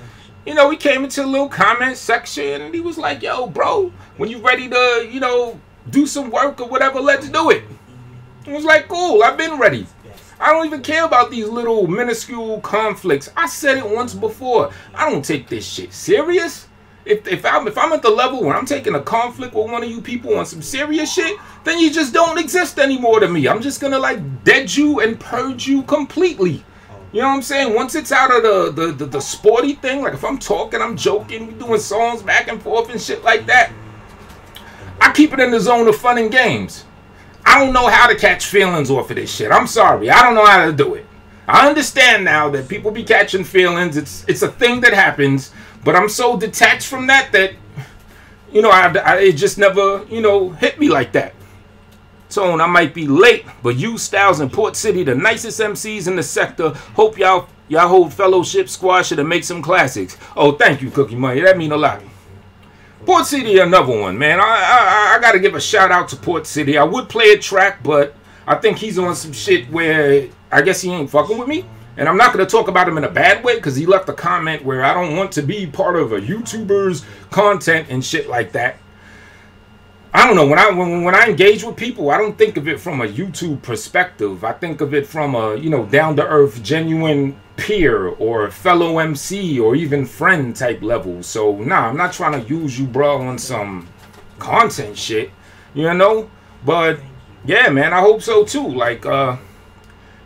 You know, he came into a little comment section and he was like, yo, bro, when you ready to, you know, do some work or whatever, let's do it. I was like, cool, I've been ready. I don't even care about these little minuscule conflicts. I said it once before. I don't take this shit serious. If I'm at the level where I'm taking a conflict with one of you people on some serious shit, then you just don't exist anymore to me. I'm just gonna like dead you and purge you completely. You know what I'm saying? Once it's out of the sporty thing, like if I'm talking, I'm joking, we doing songs back and forth and shit like that, I keep it in the zone of fun and games. I don't know how to catch feelings off of this shit. I'm sorry. I don't know how to do it. I understand now that people be catching feelings. It's a thing that happens. But I'm so detached from that, you know, it just never, you know, hit me like that. Tone, I might be late, but you, Styles, and Port City, the nicest MCs in the sector. Hope y'all hold fellowship squash it and make some classics. Oh, thank you, Cookie Money. That mean a lot. Port City, another one, man. I got to give a shout out to Port City. I would play a track, but I think he's on some shit where I guess he ain't fucking with me. And I'm not going to talk about him in a bad way because he left a comment where I don't want to be part of a YouTuber's content and shit like that. I don't know. When I engage with people, I don't think of it from a YouTube perspective. I think of it from a, you know, down-to-earth, genuine peer or fellow MC or even friend type level. So nah, I'm not trying to use you, bro, on some content shit, you know. But yeah, man, I hope so too. Like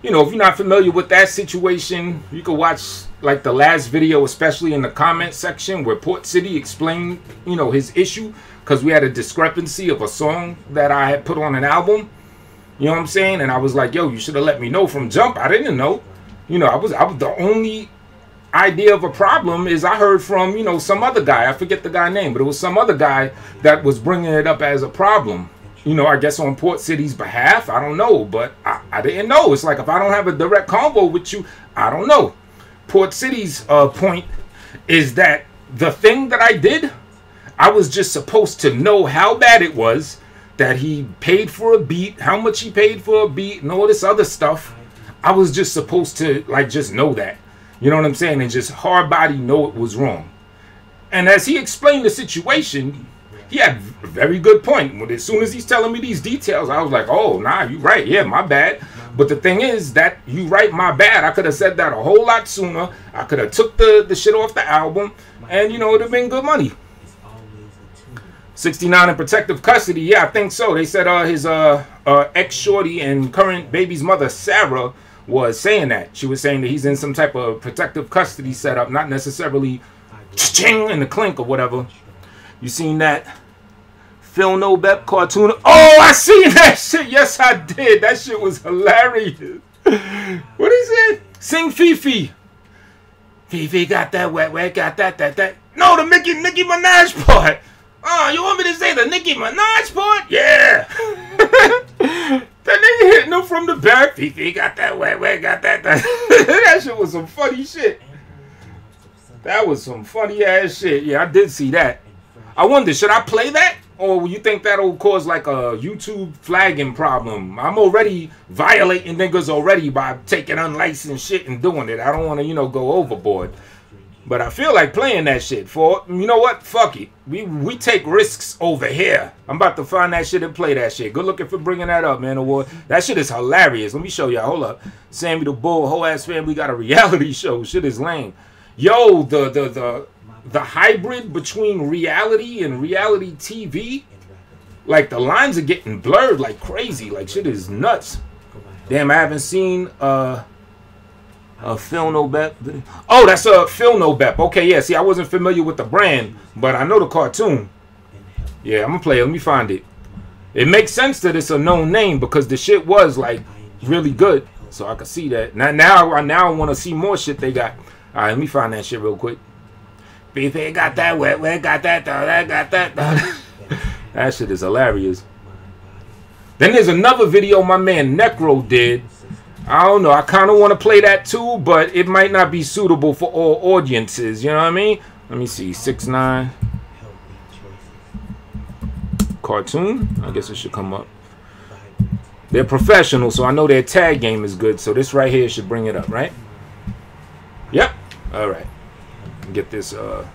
you know, if you're not familiar with that situation, you can watch like the last video, especially in the comment section, where Port City explained, you know, his issue because we had a discrepancy of a song that I had put on an album. You know what I'm saying? And I was like, yo, you should have let me know from jump. I didn't know. You know, I was the only idea of a problem is I heard from, you know, some other guy. I forget the guy's name, but it was some other guy that was bringing it up as a problem. You know, I guess on Port City's behalf. I don't know, but I didn't know. It's like if I don't have a direct convo with you, I don't know. Port City's point is that the thing that I did, I was just supposed to know how bad it was, that he paid for a beat, how much he paid for a beat, and all this other stuff. I was just supposed to, like, just know that. You know what I'm saying? And just hard body know it was wrong. And as he explained the situation, he had a very good point. When, as soon as he's telling me these details, I was like, oh, nah, you right. Yeah, my bad. But the thing is that you right, my bad. I could have said that a whole lot sooner. I could have took the shit off the album. And, you know, it would have been good money. 69 in protective custody. Yeah, I think so. They said his ex-shorty and current baby's mother, Sarah, was saying that. She was saying that he's in some type of protective custody setup, not necessarily ching in the clink or whatever. You seen that Phil No Bep cartoon? Oh, I seen that shit. Yes, I did. That shit was hilarious. What is it? Sing Fifi. Fifi got that wet, got that. No, the Nicki Minaj part. Oh, you want me to say the Nicki Minaj part? Yeah. That nigga hitting him from the back. Fifi got that wet, got that. That shit was some funny shit. That was some funny ass shit. Yeah, I did see that. I wonder, should I play that? Or you think that'll cause like a YouTube flagging problem? I'm already violating niggas already by taking unlicensed shit and doing it. I don't want to, you know, go overboard. But I feel like playing that shit for, you know what? Fuck it. We take risks over here. I'm about to find that shit and play that shit. Good looking for bringing that up, man. Award. That shit is hilarious. Let me show y'all. Hold up. Sammy the Bull, whole ass family got a reality show. Shit is lame. Yo, the hybrid between reality and reality TV, like the lines are getting blurred like crazy. Like shit is nuts. Damn, I haven't seen Phil No Bep. Oh, that's Phil No Bep. Okay, yeah. See, I wasn't familiar with the brand, but I know the cartoon. Yeah, I'm gonna play it. Let me find it. It makes sense that it's a known name because the shit was like really good. So I can see that. Now I want to see more shit they got. All right, let me find that shit real quick. BP got that wet, got that, got that. That shit is hilarious. Then there's another video my man Necro did. I don't know. I kind of want to play that too, but it might not be suitable for all audiences. You know what I mean? Let me see. 6ix9ine cartoon. I guess it should come up. They're professional, so I know their tag game is good. So this right here should bring it up, right? Yep. All right. Get this. All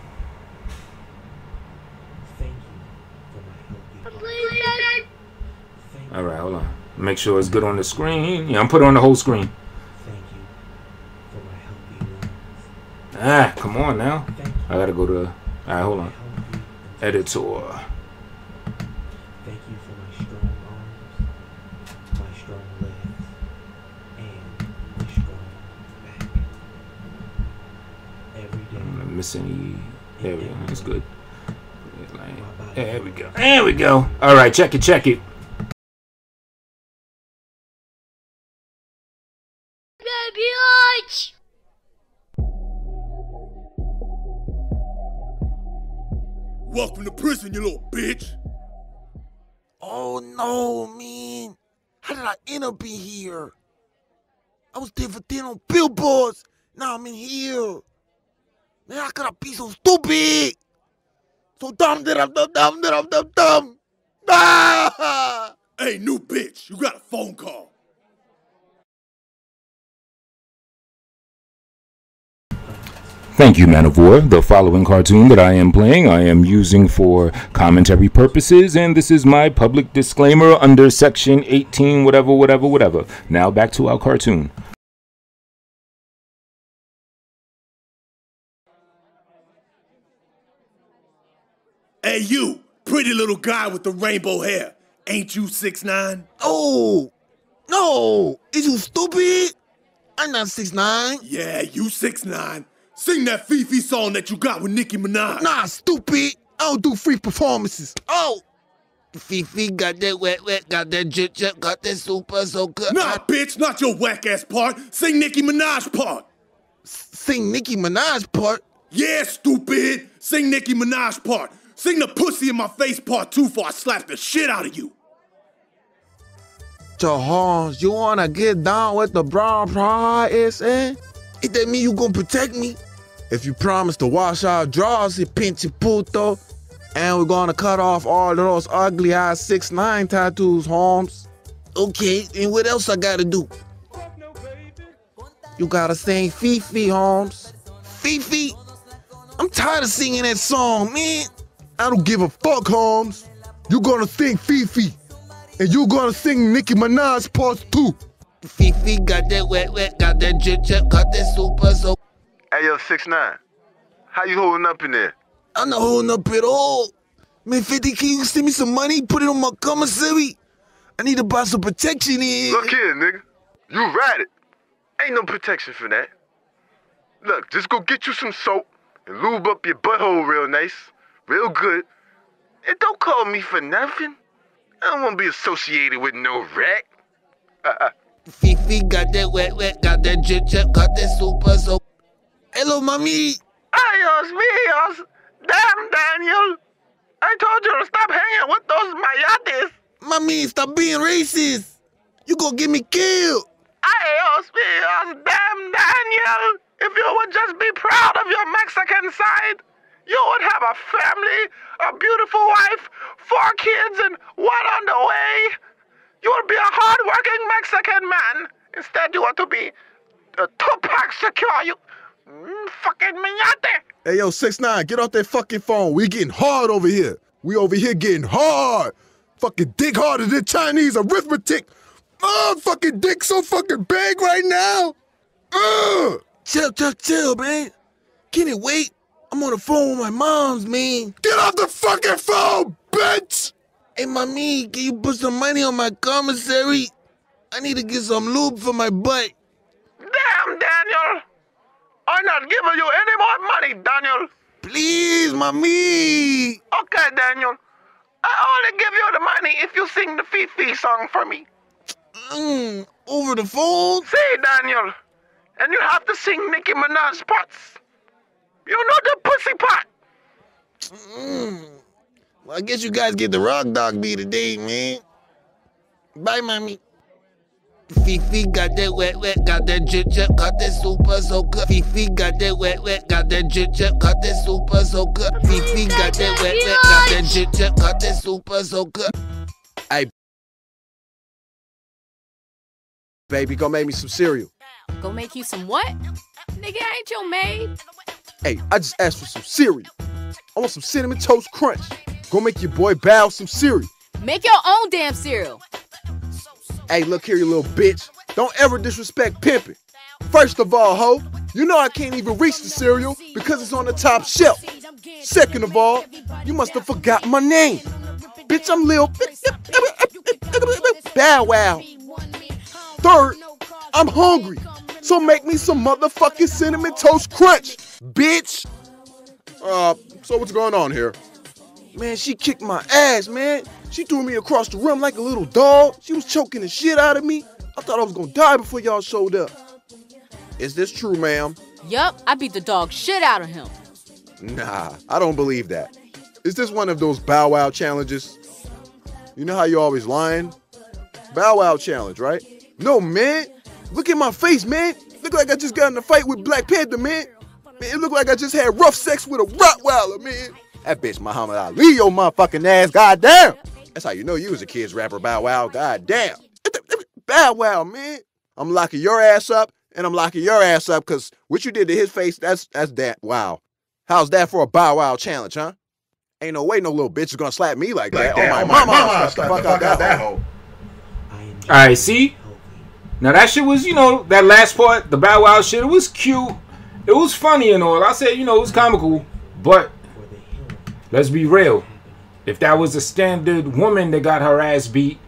right, hold on. Make sure it's good on the screen. Yeah, I'm putting it on the whole screen. Ah, come on now. I gotta go to. All right, hold on. Editor. Thank you for my strong arms, my strong legs, and my strong back. Every day. I'm not missing. There we go. That's good. There we go. There we go. All right, check it. Check it. Welcome to prison, you little bitch. Oh no, man. How did I end up in here? I was 10 for 10 on billboards. Now I'm in here. Man, how could I be so stupid? So dumb. Ah! Hey, new bitch, you got a phone call. Thank you, Man of War. The following cartoon that I am playing, I am using for commentary purposes, and this is my public disclaimer under section 18, whatever. Now back to our cartoon. Hey, you, pretty little guy with the rainbow hair. Ain't you 6ix9ine? Oh, no. Is you stupid? I'm not 6ix9ine. Yeah, you 6ix9ine. Sing that Fifi song that you got with Nicki Minaj. Nah, stupid. I don't do free performances. Oh, Fifi got that wet, got that jip, got that super so good. Nah, bitch, not your whack-ass part. Sing Nicki Minaj part. Sing Nicki Minaj part? Yeah, stupid. Sing Nicki Minaj part. Sing the pussy in my face part too before I slap the shit out of you. Charles, you wanna get down with the brown prize, eh? It that mean you gonna protect me? If you promise to wash our drawers, you pinche puto, and we're gonna cut off all of those ugly ass 6ix9ine tattoos, Holmes. Okay, and what else I gotta do? You gotta sing Fifi, Holmes. Fifi? I'm tired of singing that song, man. I don't give a fuck, Holmes. You gonna sing Fifi, and you gonna sing Nicki Minaj parts too. Fifi got that wet, got that jip, got that super so. Hey, yo, 6ix9ine, how you holding up in there? I'm not holding up at all. Man, 50, can you send me some money? Put it on my commissary. I need to buy some protection in. Look here, nigga. You ride it. Ain't no protection for that. Look, just go get you some soap and lube up your butthole real nice, real good. And don't call me for nothing. I don't want to be associated with no rat. Fifi got that wet, got that drip, got that super soap. Hello, mommy. Ayos míos. Damn, Daniel. I told you to stop hanging with those mayates. Mommy, stop being racist. You gonna get me killed. Ayos míos. Damn, Daniel. If you would just be proud of your Mexican side, you would have a family, a beautiful wife, 4 kids, and 1 on the way. You would be a hard-working Mexican man. Instead, you want to be a Tupac Shakur. You fucking miñate. Hey, yo, 6ix9ine, get off that fucking phone. We getting hard over here. We over here getting hard. Fucking dick harder than Chinese arithmetic. Fucking dick so fucking big right now. Chill, man. Can it wait? I'm on the phone with my mom's, man. Get off the fucking phone, bitch! Hey, mommy, can you put some money on my commissary? I need to get some lube for my butt. Damn, Daniel. I'm not giving you any more money, Daniel. Please, mommy. Okay, Daniel. I only give you the money if you sing the Fifi song for me. Over the phone? See, Daniel. And you have to sing Nicki Minaj parts. You know the pussy part. Well, I guess you guys get the rock dog beat today, man. Bye, mommy. Fifi got that wet, got that drip, got that super so good. Fifi got that wet, got that drip, got that super so good. Fifi got that wet, got that drip, got that super so good. Hey, baby, go make me some cereal. Go make you some what? Nigga, I ain't your maid. Hey, I just asked for some cereal. I want some Cinnamon Toast Crunch. Go make your boy Bow some cereal. Make your own damn cereal. Hey, look here, you little bitch. Don't ever disrespect pimping. First of all, ho, you know I can't even reach the cereal because it's on the top shelf. Second of all, you must have forgot my name. Bitch, I'm Lil Bow Wow. Third, I'm hungry. So make me some motherfucking Cinnamon Toast Crunch, bitch. So what's going on here? Man, she kicked my ass, man. She threw me across the room like a little dog. She was choking the shit out of me. I thought I was gonna die before y'all showed up. Is this true, ma'am? Yup, I beat the dog shit out of him. Nah, I don't believe that. Is this one of those Bow Wow challenges? You know how you always lying? Bow Wow challenge, right? No, man. Look at my face, man. Look like I just got in a fight with Black Panther, man. Man, it look like I just had rough sex with a Rottweiler, man. That bitch Muhammad Ali, your motherfucking ass, goddamn. That's how you know you was a kid's rapper, Bow Wow, goddamn. Bow Wow, man. I'm locking your ass up, and I'm locking your ass up, because what you did to his face, that's that, wow. How's that for a Bow Wow challenge, huh? Ain't no way no little bitch is gonna slap me like that. Oh, my mama, I'll slap the fuck out that hoe. Alright, see? Now that shit was, you know, that last part, the Bow Wow shit, it was cute. It was funny and all. I said, you know, it was comical. But, let's be real. If that was a standard woman that got her ass beat,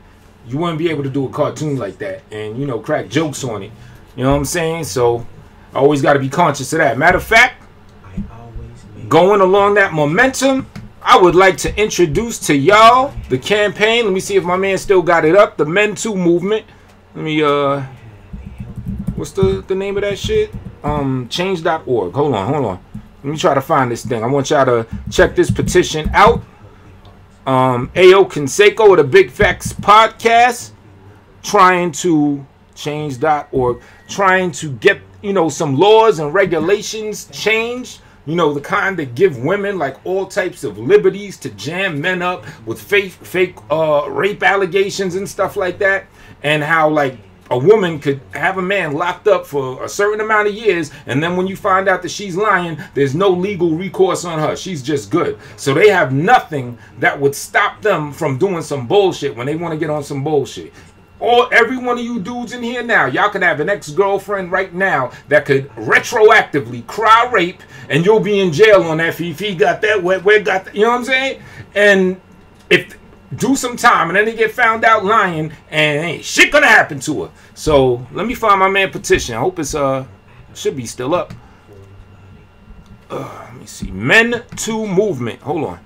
you wouldn't be able to do a cartoon like that. And, you know, crack jokes on it. You know what I'm saying? So, I always got to be conscious of that. Matter of fact, going along that momentum, I would like to introduce to y'all the campaign. Let me see if my man still got it up. The MenToo movement. Let me, what's the name of that shit? Change.org. Hold on. Let me try to find this thing. I want y'all to check this petition out. Ayo Canseco of the Big Facts Podcast trying to change.org, trying to get, you know, some laws and regulations changed. You know, the kind that give women like all types of liberties to jam men up with fake rape allegations and stuff like that. And how like a woman could have a man locked up for a certain amount of years, and then when you find out that she's lying, there's no legal recourse on her. She's just good. So they have nothing that would stop them from doing some bullshit when they want to get on some bullshit. every one of you dudes in here now, y'all can have an ex-girlfriend right now that could retroactively cry rape, and you'll be in jail on that. Fifi got that, where got that, you know what I'm saying? And if do some time, and then they get found out lying, and ain't shit gonna happen to her. So let me find my man petition. I hope it's should be still up. Let me see. MenToo movement. Hold on.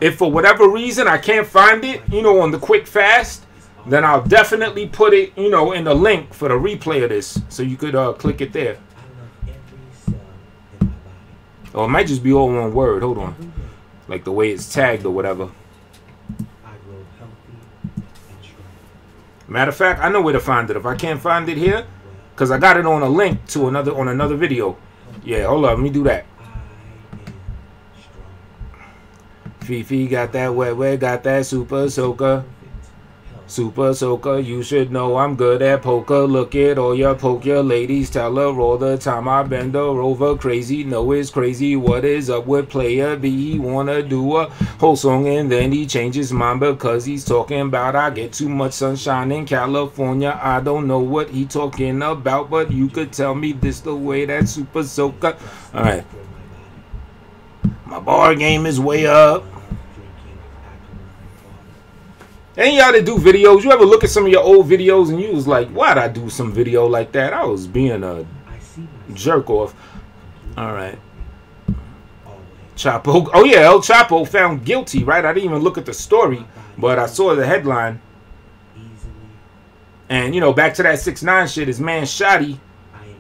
If for whatever reason I can't find it, you know, on the quick fast, then I'll definitely put it, you know, in the link for the replay of this, so you could click it there. Oh, it might just be all one word. Hold on, like the way it's tagged or whatever. Matter of fact, I know where to find it. If I can't find it here, because I got it on a link to another video. Yeah, hold on, let me do that. Fifi got that wet, got that super soaker. Super soaker, you should know I'm good at poker. Look at all your poker ladies, tell her all the time I bend her over crazy. No, it's crazy. What is up with player B? He wanna do a whole song and then he changes mind because he's talking about I get too much sunshine in California. I don't know what he talking about, but you could tell me this the way that super soaker. All right, my bar game is way up. Ain't y'all that do videos, you ever look at some of your old videos and you was like, why'd I do some video like that? I was being a jerk off. All right. Chapo. Oh yeah, El Chapo found guilty, right? I didn't even look at the story, but I saw the headline. And you know, back to that 6ix9ine shit, his man Shotty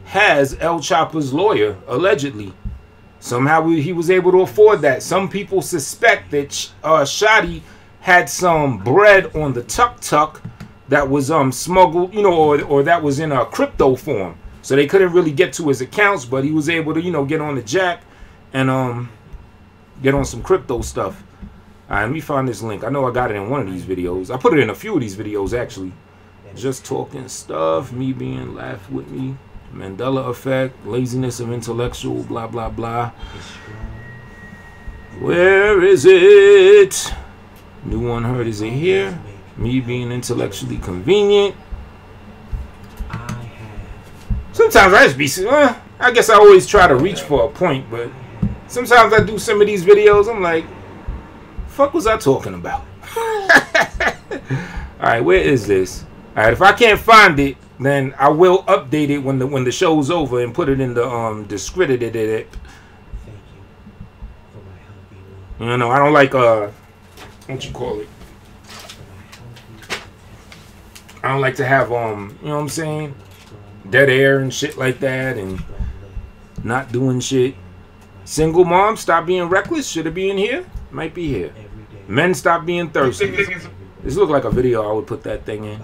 has El Chapo's lawyer, allegedly. Somehow he was able to afford that. Some people suspect that Shotty had some bread on the tuk-tuk that was smuggled, you know, or that was in a crypto form. So they couldn't really get to his accounts, but he was able to, you know, get on the jack and get on some crypto stuff. All right, let me find this link. I know I got it in one of these videos. I put it in a few of these videos, actually. Just talking stuff, me being laughed with me, Mandela effect, laziness of intellectual, blah, blah, blah. Where is it? New unheard, is it here? Me being intellectually convenient. Sometimes I just be, I guess I always try to reach for a point, but sometimes I do some of these videos, I'm like, fuck was I talking about? Alright, where is this? Alright, if I can't find it, then I will update it when the show's over and put it in the discredited it. You know, I don't like what you call it? I don't like to have you know what I'm saying, dead air and shit like that, and not doing shit. Single mom, stop being reckless. Should it be in here? Might be here. Men, stop being thirsty. This look like a video I would put that thing in.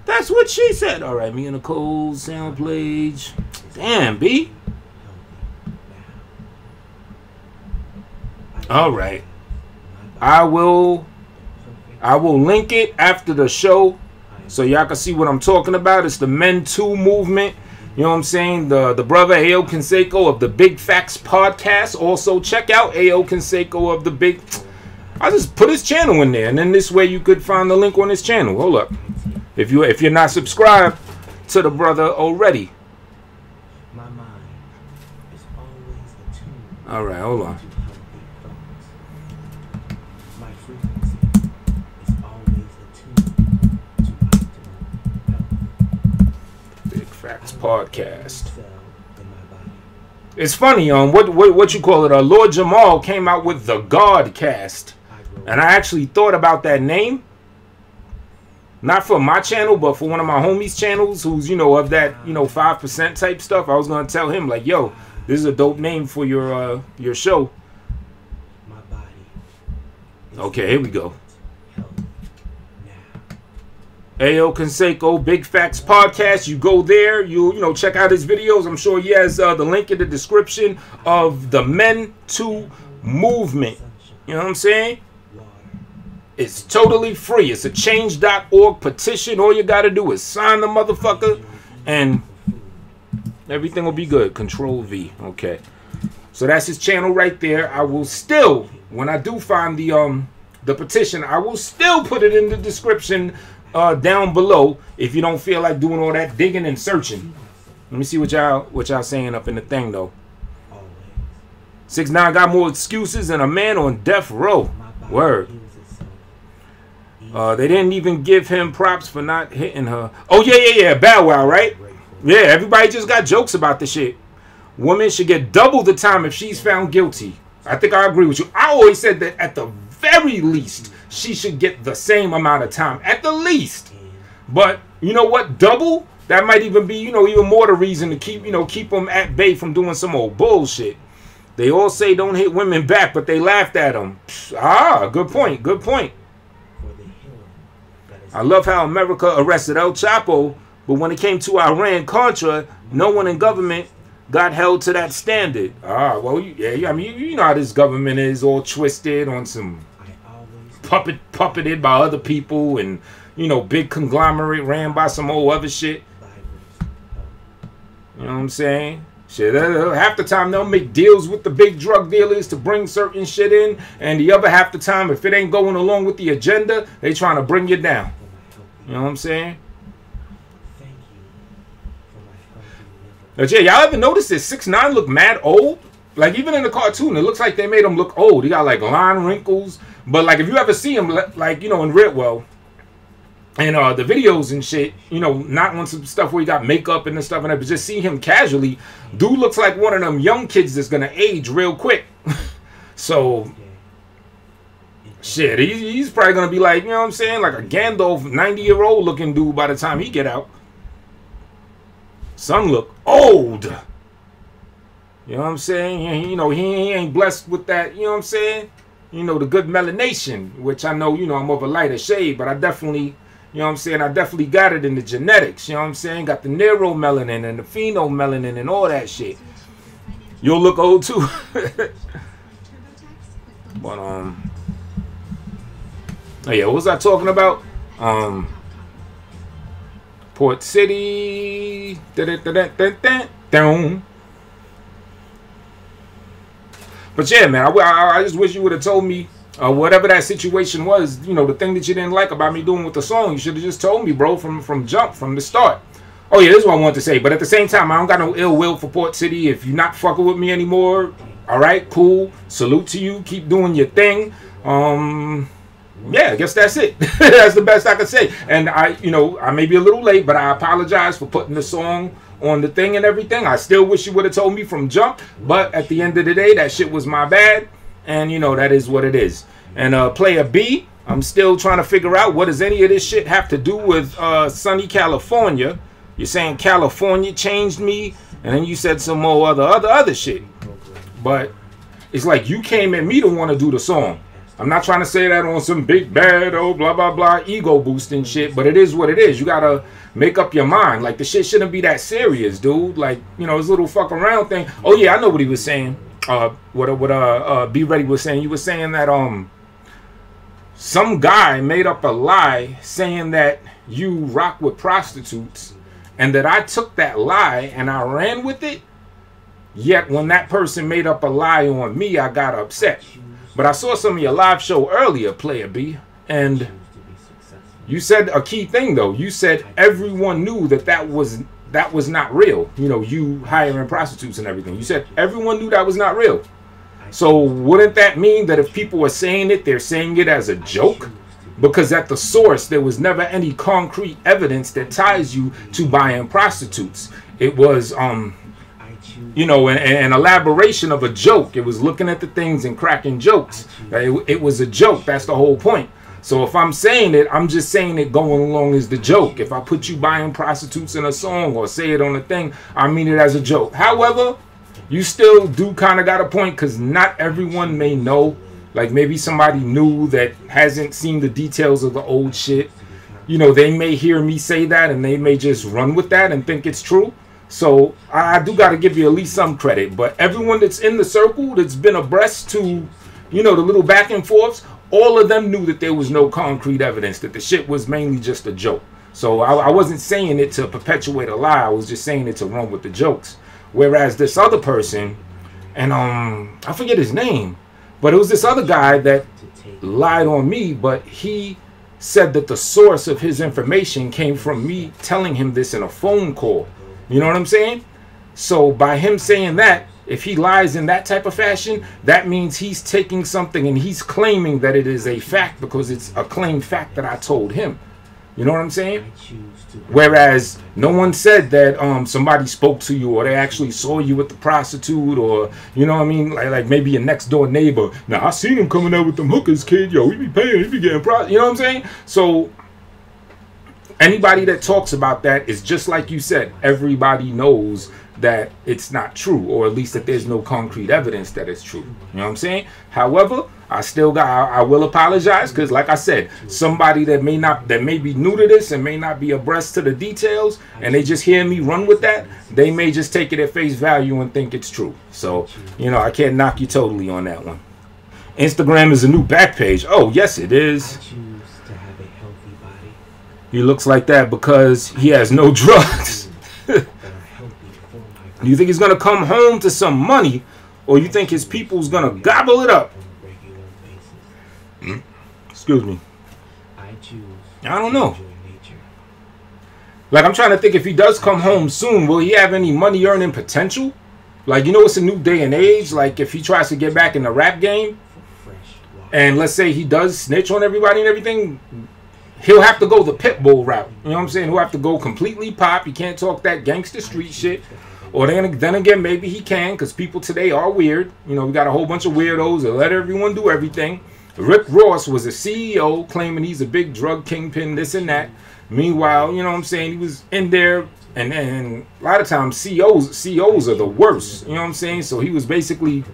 That's what she said. All right, me and Nicole sound page. Damn, B. All right. I will link it after the show so y'all can see what I'm talking about. It's the MenToo movement. You know what I'm saying? The brother A.O. Canseco of the Big Facts podcast. Also check out A.O. Canseco of the Big. I just put his channel in there, and then this way you could find the link on his channel. Hold up. If you're not subscribed to the brother already. All right, hold on. Facts podcast. It's funny, what you call it? Lord Jamal came out with the Godcast, and I actually thought about that name, not for my channel, but for one of my homies' channels, who's of that 5% type stuff. I was gonna tell him like, yo, this is a dope name for your show. Okay, here we go. A.O. Canseco, Big Facts Podcast. You go there, you check out his videos. I'm sure he has the link in the description of the MenToo movement. You know what I'm saying? It's totally free. It's a change.org petition. All you got to do is sign the motherfucker, and Everything will be good. Control V. Okay. So that's his channel right there. I will still, when I do find the petition, I will still put it in the description down below if you don't feel like doing all that digging and searching. Let me see what y'all saying up in the thing though. 6ix9ine got more excuses than a man on death row. Word. They didn't even give him props for not hitting her. Oh yeah. Bow Wow, right? Yeah, everybody just got jokes about the shit. Woman should get double the time if she's found guilty. I think I agree with you. I always said that at the very least, she should get the same amount of time. At the least. But, you know what? Double? That might even be, even more the reason to keep them at bay from doing some old bullshit. They all say don't hit women back, but they laughed at them. Ah, good point. Good point. I love how America arrested El Chapo, but when it came to Iran-Contra, no one in government got held to that standard. Ah, well, yeah. I mean, you know how this government is, all twisted on some puppeted by other people, and big conglomerate ran by some old other shit. You know what I'm saying? Shit, half the time they'll make deals with the big drug dealers to bring certain shit in, and the other half the time, if it ain't going along with the agenda, they trying to bring you down. You know what I'm saying? But yeah, y'all ever notice that 6ix9ine look mad old? Like even in the cartoon, it looks like they made him look old. He got like line wrinkles, but like if you ever see him, like in real and the videos and shit, not on some stuff where he got makeup and stuff, but just see him casually, dude looks like one of them young kids that's gonna age real quick. So shit, he's probably gonna be like, you know what I'm saying, like a Gandalf 90-year-old looking dude by the time he get out. Some look old. You know what I'm saying? He ain't blessed with that, you know what I'm saying? The good melanation, which I know, I'm of a lighter shade, but I definitely, you know what I'm saying, I definitely got it in the genetics, you know what I'm saying? Got the neuromelanin and the phenomelanin and all that shit. You'll look old too. But, oh yeah, what was I talking about? Port City. But yeah, man, I just wish you would have told me whatever that situation was, the thing that you didn't like about me doing with the song. You should have just told me, bro, from jump, from the start. Oh yeah, this is what I wanted to say. But at the same time, I don't got no ill will for Port City. If you're not fucking with me anymore, all right, cool. Salute to you. Keep doing your thing. Yeah, I guess that's it. That's the best I could say. And I may be a little late, but I apologize for putting the song on the thing and everything. I still wish you would have told me from jump, but at the end of the day, that shit was my bad, and that is what it is. And player B, I'm still trying to figure out what does any of this shit have to do with sunny California. You're saying California changed me, and then you said some more other shit. But it's like you came at me to want to do the song. I'm not trying to say that on some big bad blah blah blah ego boosting shit, but it is what it is. You gotta make up your mind. Like the shit shouldn't be that serious, dude. Like this little fuck around thing. Oh yeah, I know what he was saying. What Be Ready was saying. You were saying that some guy made up a lie saying that you rock with prostitutes, and that I took that lie and I ran with it. Yet when that person made up a lie on me, I got upset. But I saw some of your live show earlier, Player B, and you said a key thing though. You said everyone knew that was not real. You hiring prostitutes and everything. You said everyone knew that was not real. So wouldn't that mean that if people were saying it, they're saying it as a joke? Because at the source, there was never any concrete evidence that ties you to buying prostitutes. It was an elaboration of a joke. It was looking at the things and cracking jokes. It was a joke. That's the whole point. So if I'm saying it, I'm just saying it going along as the joke. If I put you buying prostitutes in a song or say it on a thing, I mean it as a joke. However, you still do kind of got a point, because not everyone may know. Like maybe somebody new that hasn't seen the details of the old shit. They may hear me say that and they may just run with that and think it's true. So I do got to give you at least some credit. But everyone that's in the circle that's been abreast to, the little back and forths, all of them knew that there was no concrete evidence, that the shit was mainly just a joke. So I wasn't saying it to perpetuate a lie. I was just saying it to run with the jokes. Whereas this other person, and I forget his name, but it was this other guy that lied on me, but he said that the source of his information came from me telling him this in a phone call. You know what I'm saying? So by him saying that, if he lies in that type of fashion, that means he's taking something and he's claiming that it is a fact because it's a claimed fact that I told him. You know what I'm saying? Whereas no one said that somebody spoke to you or they actually saw you with the prostitute, or you know what I mean, like maybe your next door neighbor. Now I seen him coming out with them hookers, kid. Yo, we be paying, he be getting you know what I'm saying? So anybody that talks about that is just like you said. Everybody knows that it's not true, or at least that there's no concrete evidence that it's true. You know what I'm saying? However, I will apologize, because like I said, somebody that may be new to this and may not be abreast to the details, and they just hear me run with that, they may just take it at face value and think it's true. So, you know, I can't knock you totally on that one. Instagram is a new back page. Oh, yes, it is. He looks like that because he has no drugs. Do you think he's gonna come home to some money, or you think his people's gonna gobble it up? Excuse me. I don't know. Like, I'm trying to think, if he does come home soon, will he have any money earning potential? Like, you know, it's a new day and age. Like, if he tries to get back in the rap game, and let's say he does snitch on everybody and everything, he'll have to go the Pitbull route. You know what I'm saying? He'll have to go completely pop. He can't talk that gangster street shit. Or then again, maybe he can, because people today are weird. You know, we got a whole bunch of weirdos that let everyone do everything. Rick Ross was a CEO claiming he's a big drug kingpin, this and that. Meanwhile, you know what I'm saying, he was in there, and a lot of times CEOs are the worst. You know what I'm saying? So he was basically,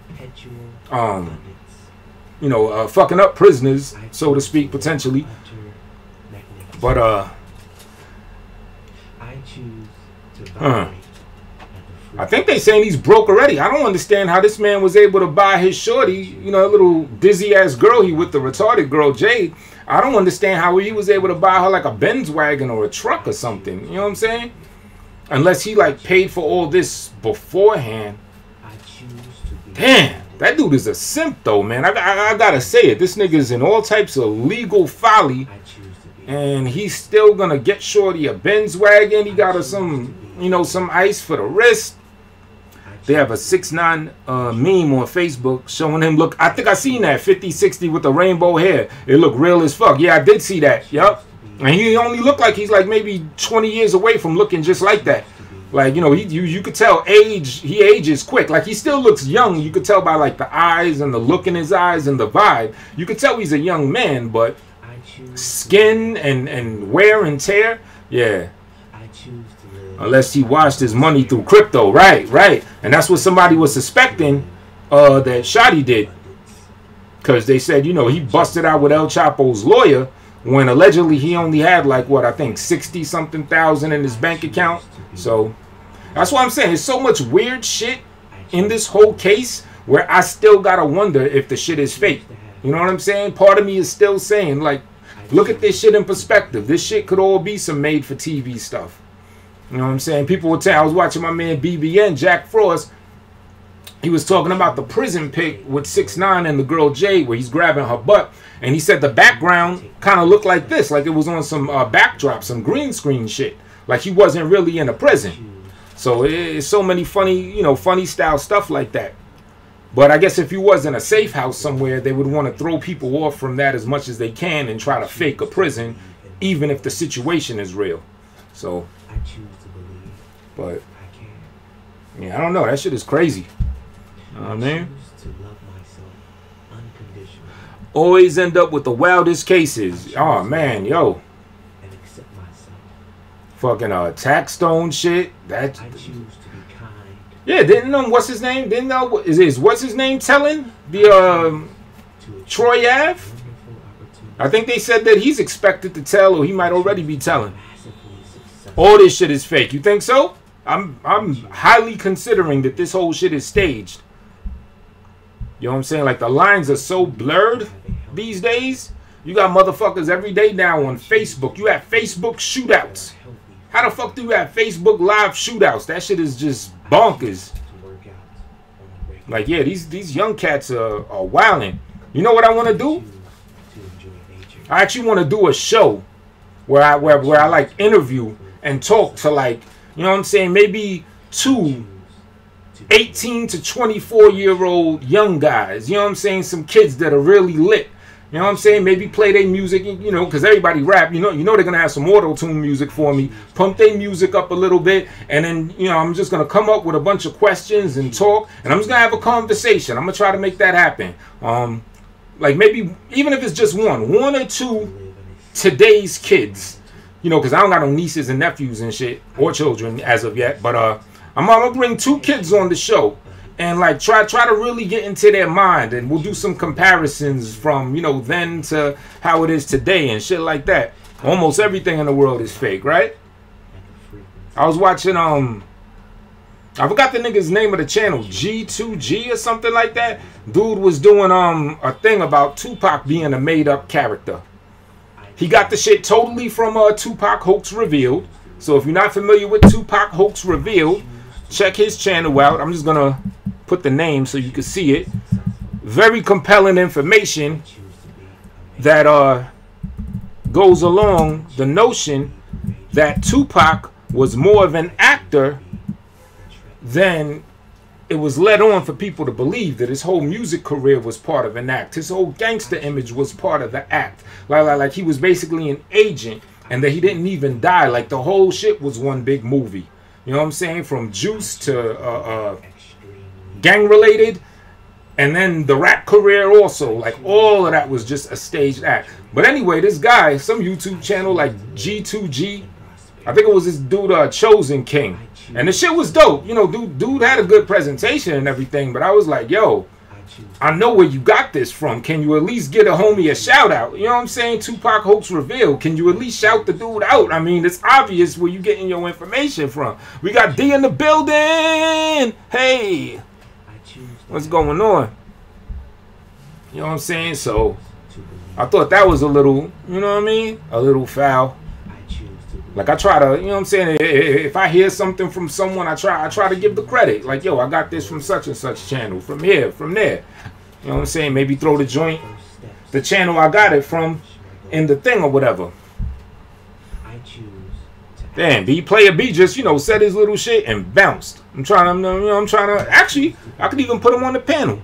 you know, fucking up prisoners, so to speak, potentially. But I think they saying he's broke already. I don't understand how this man was able to buy his shorty, you know, a little dizzy ass girl he with, the retarded girl Jade. I don't understand how he was able to buy her like a Benz wagon or a truck or something. You know what I'm saying? Unless he like paid for all this beforehand. Damn, that dude is a simp though, man. I gotta say it. This nigga is in all types of legal folly, and he's still gonna get shorty a Benz wagon. He got her some, you know, some ice for the wrist. They have a 6ix9ine meme on Facebook showing him look. I think I seen that 50-60 with the rainbow hair. It looked real as fuck. Yeah, I did see that. Yup. And he only looked like he's like maybe 20 years away from looking just like that. Like, you know, you could tell he ages quick. Like, he still looks young. You could tell by like the eyes and the look in his eyes and the vibe. You could tell he's a young man, but skin and wear and tear, yeah. Unless he washed his money through crypto, right. And that's what somebody was suspecting that Shotty did. Because they said, you know, he busted out with El Chapo's lawyer when allegedly he only had like, what, I think 60-something thousand in his bank account. So that's what I'm saying. There's so much weird shit in this whole case where I still gotta wonder if the shit is fake. You know what I'm saying? Part of me is still saying, like, look at this shit in perspective. This shit could all be some made-for-TV stuff. You know what I'm saying? People would tell, I was watching my man BBN, Jack Frost. He was talking about the prison pic with 6ix9ine and the girl Jade, where he's grabbing her butt. And he said the background kind of looked like this, like it was on some backdrop, some green screen shit. Like he wasn't really in a prison. So it's so many funny, you know, funny style stuff like that. But I guess if you was in a safe house somewhere, they would want to throw people off from that as much as they can and try to fake a prison, even if the situation is real. So, but yeah, I don't know. That shit is crazy. You know what I mean? Always end up with the wildest cases. Oh man, yo. Fucking Taxstone shit. That. Yeah, didn't know what's his name? Didn't know what's his name telling the Troy Ave? I think they said that he's expected to tell, or he might already be telling. All this shit is fake. You think so? I'm highly considering that this whole shit is staged. You know what I'm saying? Like the lines are so blurred these days You got motherfuckers every day now on Facebook. You have Facebook shootouts. How the fuck do you have Facebook live shootouts? That shit is just bonkers. Like, yeah, these young cats are wilding. You know what I want to do? I actually want to do a show where I like interview and talk to, like, you know what I'm saying, maybe 2 18 to 24-year-old young guys. You know what I'm saying? Some kids that are really lit. You know what I'm saying? Maybe play their music, you know, because everybody rap. You know they're going to have some auto-tune music for me. Pump their music up a little bit. And then, you know, I'm just going to come up with a bunch of questions and talk. And I'm just going to have a conversation. I'm going to try to make that happen. Like maybe, even if it's just one or two today's kids. You know, because I don't got no nieces and nephews and shit. Or children as of yet. But I'm going to bring 2 kids on the show. And like try to really get into their mind, and we'll do some comparisons from, you know, then to how it is today and shit like that. Almost everything in the world is fake, right? I was watching I forgot the nigga's name of the channel, G2G or something like that. Dude was doing a thing about Tupac being a made up character. He got the shit totally from Tupac Hoax Revealed. So if you're not familiar with Tupac Hoax Revealed, check his channel out. I'm just gonna put the name so you can see it. Very compelling information that goes along the notion that Tupac was more of an actor than it was led on for people to believe, that his whole music career was part of an act. His whole gangster image was part of the act. Like he was basically an agent, and that he didn't even die. Like the whole shit was one big movie. You know what I'm saying? From Juice to gang related, and then the rap career also. Like all of that was just a staged act. But anyway, this guy, some YouTube channel like G2G, I think it was this dude Chosen King, and the shit was dope. You know, dude had a good presentation and everything. But I was like, yo, I know where you got this from. Can you at least get a homie a shout out? You know what I'm saying? Tupac Hoax Revealed. Can you at least shout the dude out? I mean, it's obvious where you getting your information from. We got D in the building. Hey, what's going on? You know what I'm saying? So I thought that was a little, you know what I mean? A little foul. Like I try to, you know what I'm saying? If I hear something from someone, I try to give the credit. Like, yo, I got this from such and such channel, from here, from there. You know what I'm saying? Maybe throw the joint, the channel I got it from, in the thing or whatever. Damn, B Player B just, you know, said his little shit and bounced. I'm trying to, actually, I could even put him on the panel.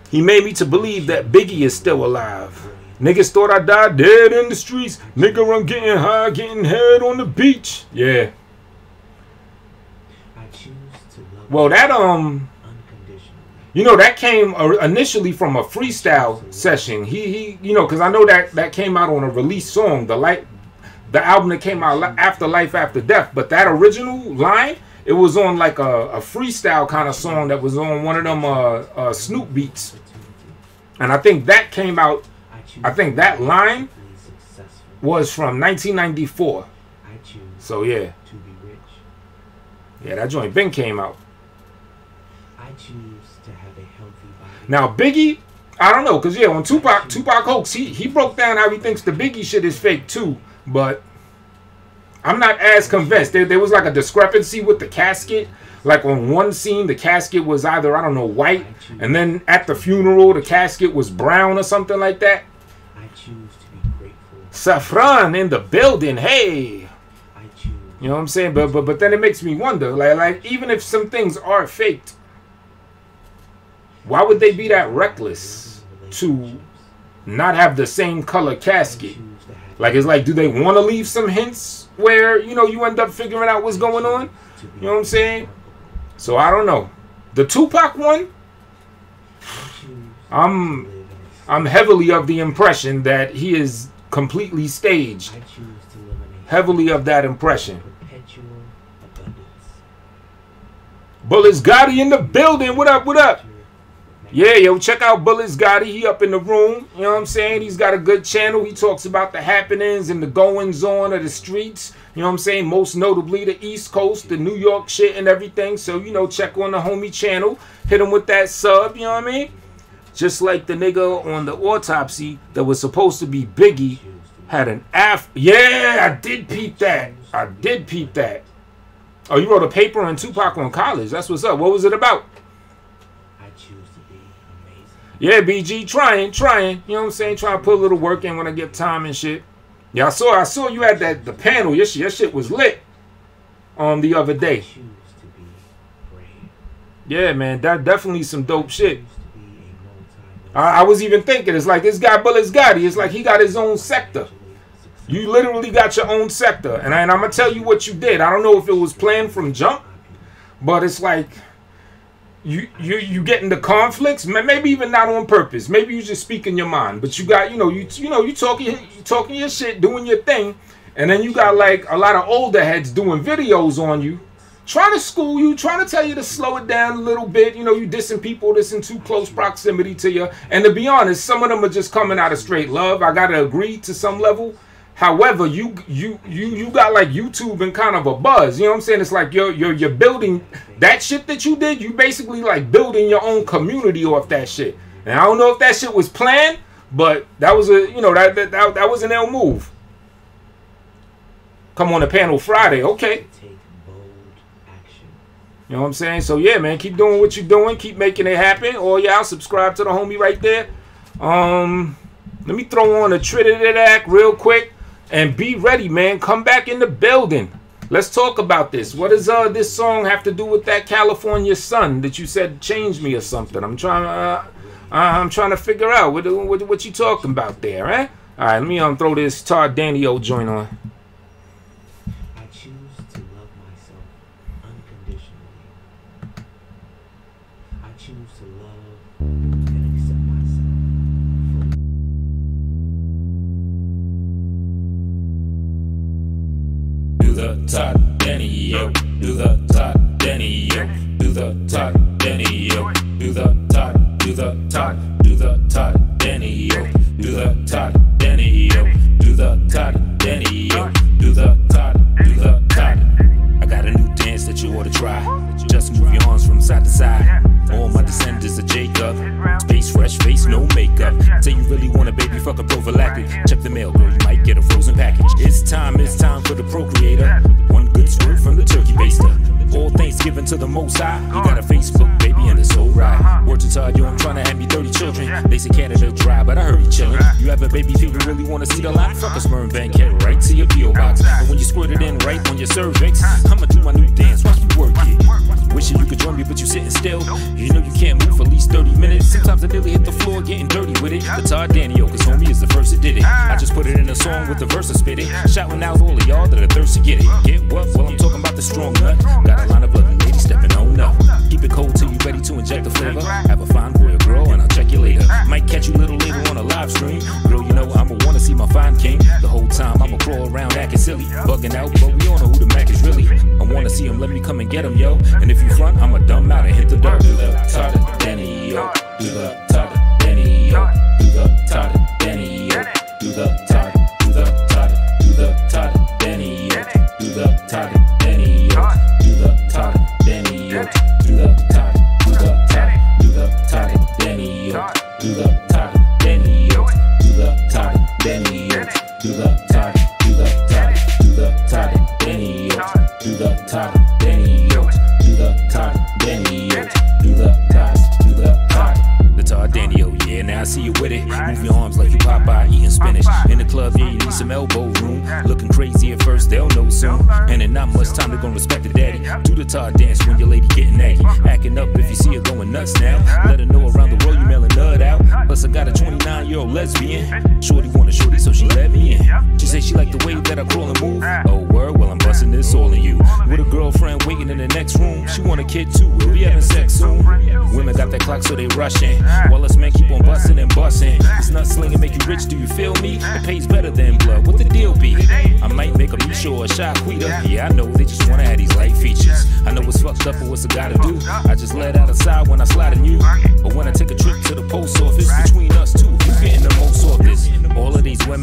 He made me to believe that Biggie is still alive. Niggas thought I died dead in the streets. Nigga, I'm getting high, getting head on the beach. Yeah. Well, that, you know, that came initially from a freestyle session. He you know, because I know that came out on a release song, the album that came out after Life After Death. But that original line, it was on like a freestyle kind of song that was on one of them Snoop beats. And I think that came out, I think that line was from 1994. So yeah. Yeah, that joint Ben came out. Now Biggie, I don't know, cause yeah, on Tupac Hoax, he broke down how he thinks the Biggie shit is fake too, but I'm not as convinced. There was like a discrepancy with the casket. Like on one scene, the casket was either, I don't know, white, and then at the funeral, the casket was brown or something like that. Safran in the building, hey. You know what I'm saying? But then it makes me wonder, like even if some things are faked, why would they be that reckless to not have the same color casket? Like, it's like, do they want to leave some hints where, you know, you end up figuring out what's going on? You know what I'm saying? So I don't know. The Tupac one, I'm heavily of the impression that he is completely staged. Heavily of that impression. Bullets Gotti in the building. What up, what up? Yeah, yo, check out Bullets Gotti. He up in the room. You know what I'm saying? He's got a good channel. He talks about the happenings and the goings on of the streets. You know what I'm saying? Most notably the East Coast, the New York shit and everything. So, you know, check on the homie channel. Hit him with that sub, you know what I mean? Just like the nigga on the autopsy that was supposed to be Biggie had an Yeah, I did peep that. Oh, you wrote a paper on Tupac on college. That's what's up. What was it about? I choose to be amazing. Yeah, BG, trying. You know what I'm saying? Trying to put a little work in when I get time and shit. Yeah, I saw you had the panel. Your shit was lit the other day. I choose to be brave. Yeah, man, that definitely some dope shit. I was even thinking, it's like this guy Bullets Gotti. It's like he got his own sector. You literally got your own sector, and I'm gonna tell you what you did. I don't know if it was planned from jump, but it's like you get into conflicts. Maybe even not on purpose. Maybe you just speak in your mind, but you got you talking your shit, doing your thing, and then you got like a lot of older heads doing videos on you, trying to school you, trying to tell you to slow it down a little bit. You know, you dissing people that's in too close proximity to you. And to be honest, some of them are just coming out of straight love. I gotta agree to some level. However, you got like YouTube and kind of a buzz. You know what I'm saying? It's like you're building that shit that you did. You basically like building your own community off that shit. And I don't know if that shit was planned, but that was that was an ill move. Come on the panel Friday, okay. You know what I'm saying? So yeah, man, keep doing what you're doing. Keep making it happen. Oh yeah, I'll subscribe to the homie right there. Let me throw on a Trinidad real quick. And be ready, man. Come back in the building. Let's talk about this. What does this song have to do with that California sun that you said changed me or something? I'm trying to figure out what you talking about there, eh? All right, let me throw this Todd Daniel joint on. I choose to love myself unconditionally. I choose to love and accept myself. Do the Todd Daniel, do the Todd Daniel, do the Todd Daniel, do the Todd, do the Todd, do the Todd Daniel, do the Todd Daniel, do the Todd Daniel, do the Todd, do the Todd. I got a new dance that you ought to try. Just move your arms from side to side. All my descendants are Jacob. Space fresh face, no makeup. Say you really want a baby, fuck a prophylactic. Check the mail, girl, you might get a frozen package. It's time for the procreator. One good squirt from the turkey baster. All thanks given to the Most High. You got a Facebook, baby, and it's alright. Word to Todd, yo, I'm trying to have me 30 children. They say Canada dry, but I heard you chillin'. You have a baby, people really want to see the lot. Fuck a sperm bank, head right to your P.O. box. And when you squirt it in right on your cervix, I'ma do my new dance, watch me work it. Wishing you could join me, but you sitting still. You know you can't move for at least 30 minutes. Sometimes I nearly hit the floor getting dirty with it. The Todd Daniel, cause homie is the first that did it. I just put it in a song with the verse and spit it. Shouting out all of y'all that are thirsty to get it. Get what? Well, I'm talking about the strong nut. Got a line of lovely ladies stepping on up. Keep it cold till you ready to inject the flavor. Have a fine boy or girl and I'll check you later. Might catch you a little later on a live stream. Girl, you know I'ma wanna see my fine king. The whole time I'ma crawl around acting silly. Bugging out, but we all know who the Mac is really. I wanna see him, let me come and get him, yo. And if you front, I'ma dumb out and hit the dirt. Do the Todd Daniel, do the Todd Daniel, do the Todd Daniel, do the Todd, do the Todd, do the Todd Daniel, do the Todd Daniel, do the Todd Daniel, do the Todd, do the Todd, do the Todd Daniel, do the Todd Daniel, do the Todd Daniel, do the Todd, do the Todd, do the Todd Daniel, do the Todd Daniel, do the Todd Daniel, do the Todd, do the Todd. The Todd Daniel, yeah, now I see you with it. Move your arms like you Popeye eating spinach. In the club, yeah, you need some elbow room. Looking crazy at first, they'll know soon. And in not much time, they're gonna respect the daddy. Do the Todd dance when your lady getting aggy. Acting up if you see her going nuts now. Let her know around the world you mail a nut out. Plus I got a 29-year-old lesbian. Shorty want a shorty, so she let me in. She say she like the way that I crawl and move. Oh word, well I'm busting this all in you. With a girlfriend waiting in the next room. She want a kid too, we'll be having sex soon. Women got that clock so they rushing. While us men keep on busting and busting. It's not slinging, make you rich, do you feel me? It pays better than blood, what the deal be? I might make a Misha or a shot quita. Yeah, I know, they just wanna have these light features. I know it's fucked up, but what's I gotta do? I just let out a side when I slide in you. Or when I take a trip to the post office. Between us two, who's getting the most off this? All of these women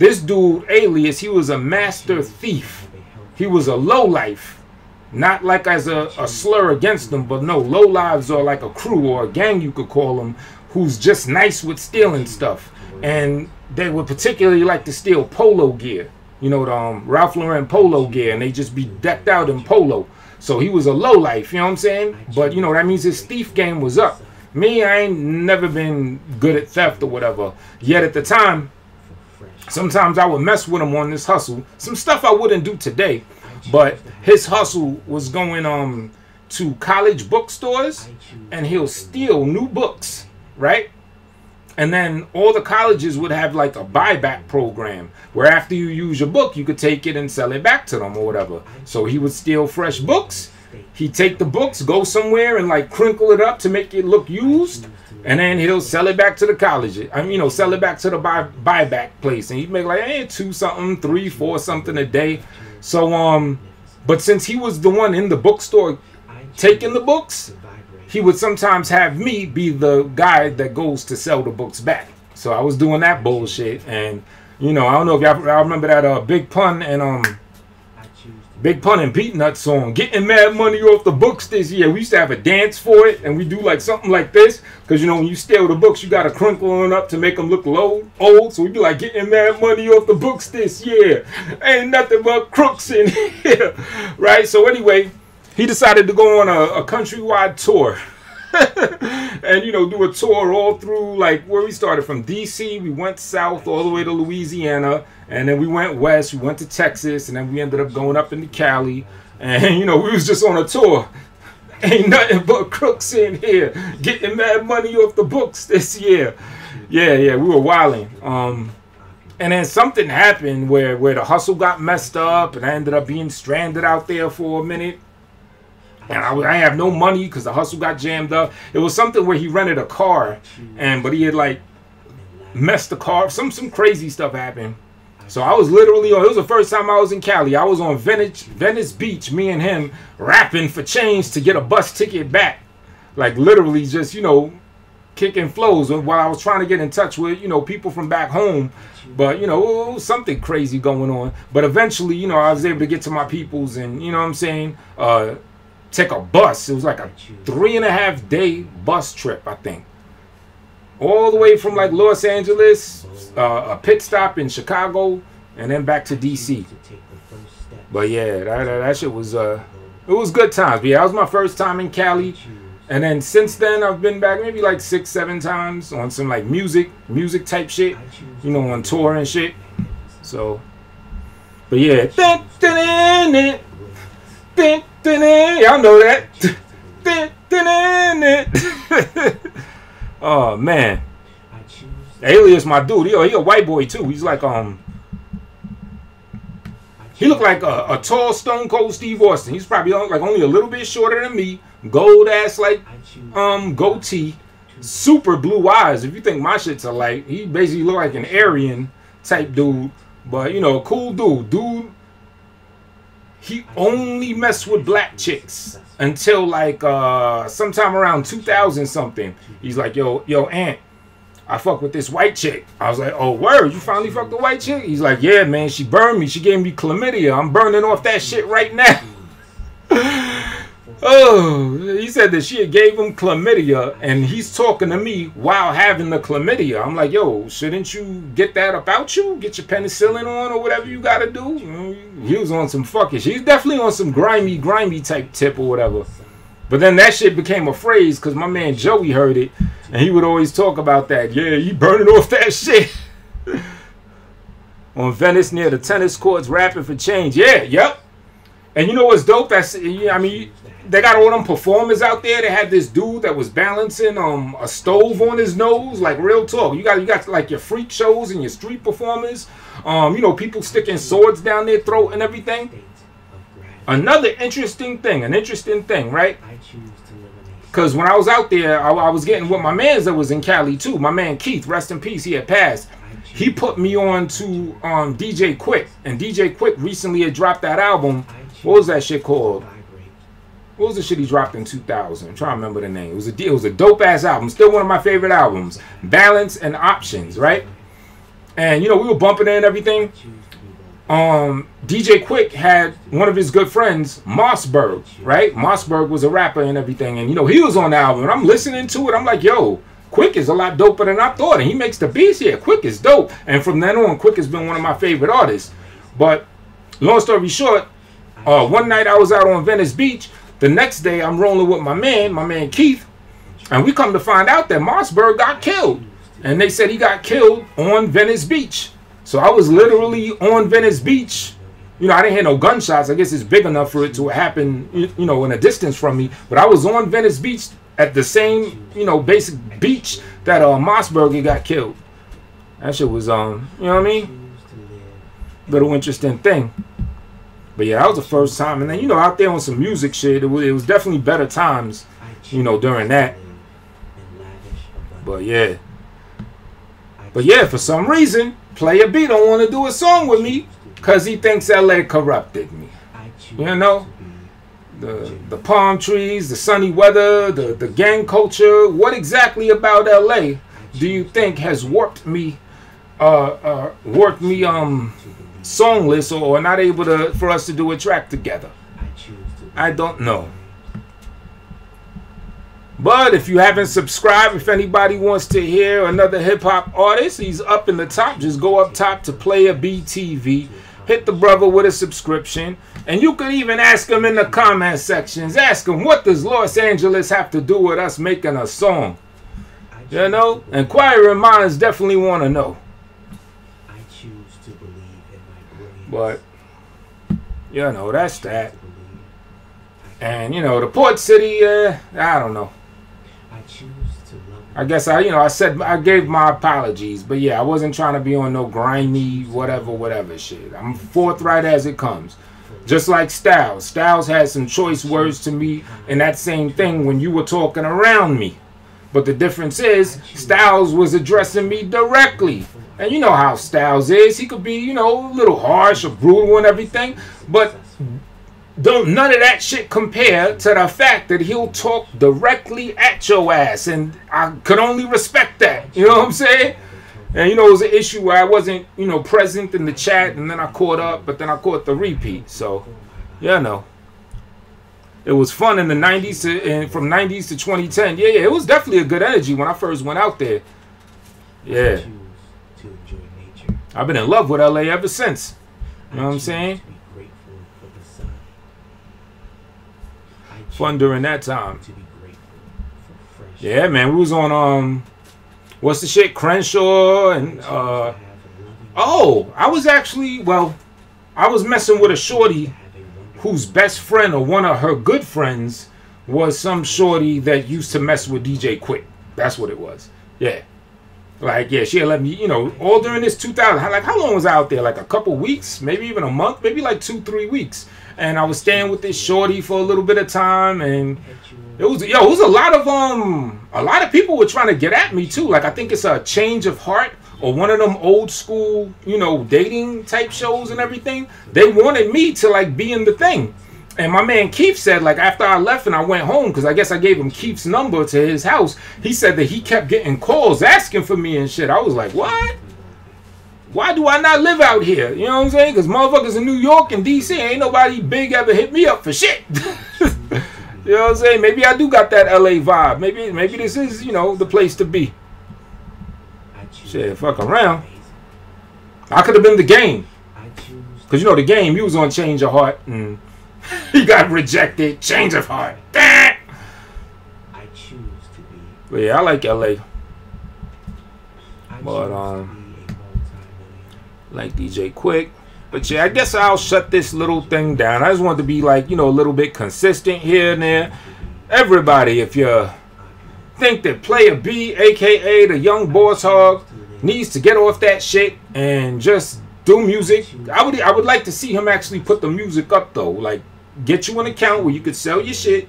This dude, Alias, he was a master thief. He was a lowlife. Not like as a slur against them, but no, lowlives are like a crew or a gang, you could call them, who's just nice with stealing stuff. And they would particularly like to steal polo gear. You know, the Ralph Lauren polo gear, and they just be decked out in polo. So he was a lowlife, you know what I'm saying? But, you know, that means his thief game was up. Me, I ain't never been good at theft or whatever. Yet at the time, sometimes I would mess with him on this hustle. Some stuff I wouldn't do today. But his hustle was going to college bookstores, and he'll steal new books, right? And then all the colleges would have like a buyback program where after you use your book, you could take it and sell it back to them or whatever. So he would steal fresh books. He'd take the books, go somewhere and like crinkle it up to make it look used. And then he'll sell it back to the college. I mean, you know, sell it back to the buyback place. And he'd make like, hey, 2 something, 3, 4 something a day. So, but since he was the one in the bookstore taking the books, he would sometimes have me be the guy that goes to sell the books back. So I was doing that bullshit. And, you know, I don't know if y'all remember that Big Pun and Peanut song, getting mad money off the books this year. We used to have a dance for it, and we do like something like this, because you know when you steal the books, you gotta crinkle them up to make them look old. So we be like, getting mad money off the books this year. Ain't nothing but crooks in here, right? So anyway, he decided to go on a countrywide tour. And you know, do a tour all through, like where we started from DC, we went south all the way to Louisiana, and then we went west, we went to Texas, and then we ended up going up into Cali. And you know, we was just on a tour. Ain't nothing but crooks in here, getting mad money off the books this year. Yeah, we were wilding. And then something happened where the hustle got messed up, and I ended up being stranded out there for a minute. And I have no money because the hustle got jammed up. It was something where he rented a car, but he had like messed the car. Some crazy stuff happened. So I was literally it was the first time I was in Cali. I was on Venice Beach, me and him rapping for change to get a bus ticket back. Like literally just, you know, kicking flows while I was trying to get in touch with, you know, people from back home. But, you know, something crazy going on. But eventually, you know, I was able to get to my peoples and, you know what I'm saying, take a bus. It was like a 3.5 day bus trip, I think. All the way from like Los Angeles, a pit stop in Chicago, and then back to DC. But yeah, that shit was, it was good times. But yeah, that was my first time in Cali. And then since then, I've been back maybe like 6-7 times on some like music type shit, you know, on tour and shit. So, but yeah. Y'all know that. Oh man, Alias, my dude. He a white boy too. He's like he looked like a tall Stone Cold Steve Austin. He's probably like only a little bit shorter than me. Gold ass like goatee, super blue eyes. If you think my shit's alike, he basically look like an Aryan type dude. But you know, cool dude. He only messed with black chicks until like sometime around 2000 something. He's like, yo, Aunt, I fuck with this white chick. I was like, oh, word, you finally fucked the white chick? He's like, yeah, man, she burned me. She gave me chlamydia. I'm burning off that shit right now. Oh, he said that she had gave him chlamydia, and he's talking to me while having the chlamydia. I'm like, yo, shouldn't you get that about you? Get your penicillin on or whatever you gotta do. He was on some fucking shit. He's definitely on some grimy type tip or whatever. But then that shit became a phrase because my man Joey heard it, and he would always talk about that. Yeah, you burning off that shit. On Venice near the tennis courts, rapping for change. Yeah, yep. And you know what's dope? That's, I mean, they got all them performers out there. They had this dude that was balancing a stove on his nose, like real talk. You got like your freak shows and your street performers. You know, people sticking swords down their throat and everything. Another interesting thing, right? Because when I was out there, I was getting with my mans that was in Cali too. My man Keith, rest in peace, he had passed. He put me on to DJ Quick, and DJ Quick recently had dropped that album. What was that shit called? What was the shit he dropped in 2000? I'm trying to remember the name. It was a dope ass album. Still one of my favorite albums. Balance and Options, right? And, you know, we were bumping it and everything. DJ Quick had one of his good friends, Mossberg, right? Mossberg was a rapper and everything. And, you know, he was on the album. And I'm listening to it. I'm like, yo, Quick is a lot doper than I thought. And he makes the beats here. Quick is dope. And from then on, Quick has been one of my favorite artists. But long story short, one night I was out on Venice Beach. The next day I'm rolling with my man Keith. And we come to find out that Mossberg got killed. And they said he got killed on Venice Beach. So I was literally on Venice Beach. You know, I didn't hear no gunshots. I guess it's big enough for it to happen, you know, in a distance from me. But I was on Venice Beach at the same, you know, basic beach that Mossberg got killed. That shit was, you know what I mean? Little interesting thing. But yeah, that was the first time. And then, you know, out there on some music shit, it was definitely better times, you know, during that. But yeah. But yeah, for some reason, Player B don't want to do a song with me because he thinks LA corrupted me. You know? The palm trees, the sunny weather, the gang culture. What exactly about LA do you think has warped me songless or not able for us to do a track together? I don't know. But if you haven't subscribed, if anybody wants to hear another hip-hop artist, he's up in the top. Just go up top to Player B TV. Hit the brother with a subscription. And you could even ask him in the comment sections. Ask him, what does Los Angeles have to do with us making a song? You know? Inquiring minds definitely want to know. But, you know, that's that. And, you know, the port city, I don't know. I guess I gave my apologies, but yeah, I wasn't trying to be on no grimy whatever shit. I'm forthright as it comes. Just like Styles. Styles had some choice words to me and that same thing when you were talking around me. But the difference is Styles was addressing me directly. And you know how Styles is. He could be, you know, a little harsh or brutal and everything, but don't none of that shit compare to the fact that he'll talk directly at your ass, and I could only respect that. You know what I'm saying? And you know, it was an issue where I wasn't, you know, present in the chat, and then I caught up, but then I caught the repeat. So, yeah, no, it was fun in the 90s and from 90s to 2010. Yeah, it was definitely a good energy when I first went out there. Yeah, I've been in love with LA ever since. You know what I'm saying? Fun during that time. Yeah, man, we was on what's the shit, Crenshaw, and oh, I was messing with a shorty whose best friend or one of her good friends was some shorty that used to mess with DJ Quick. That's what it was. Yeah. Like, yeah, she had let me, you know, all during this 2000, like, how long was I out there? Like a couple weeks, maybe even a month, maybe like 2-3 weeks. And I was staying with this shorty for a little bit of time, and it was a lot of people were trying to get at me too. Like, I think it's a Change of Heart or one of them old school, you know, dating type shows and everything. They wanted me to like be in the thing. And my man Keith said, like, after I left and I went home, because I guess I gave him Keith's number to his house, he said that he kept getting calls asking for me and shit. I was like, what? Why do I not live out here? You know what I'm saying? Because motherfuckers in New York and D.C. ain't nobody big ever hit me up for shit. You know what I'm saying? Maybe I do got that L.A. vibe. Maybe this is, you know, the place to be. Shit, fuck around. I could have been the Game. Because, you know, the Game, he was on Change of Heart. And he got rejected. Change of Heart. But yeah, I like L.A. But, like DJ Quick. But yeah, I guess I'll shut this little thing down. I just wanted to be like, you know, a little bit consistent here and there. Everybody, if you think that Player B, aka the young boss hog, needs to get off that shit and just do music, I would like to see him actually put the music up though. Like, get you an account where you could sell your shit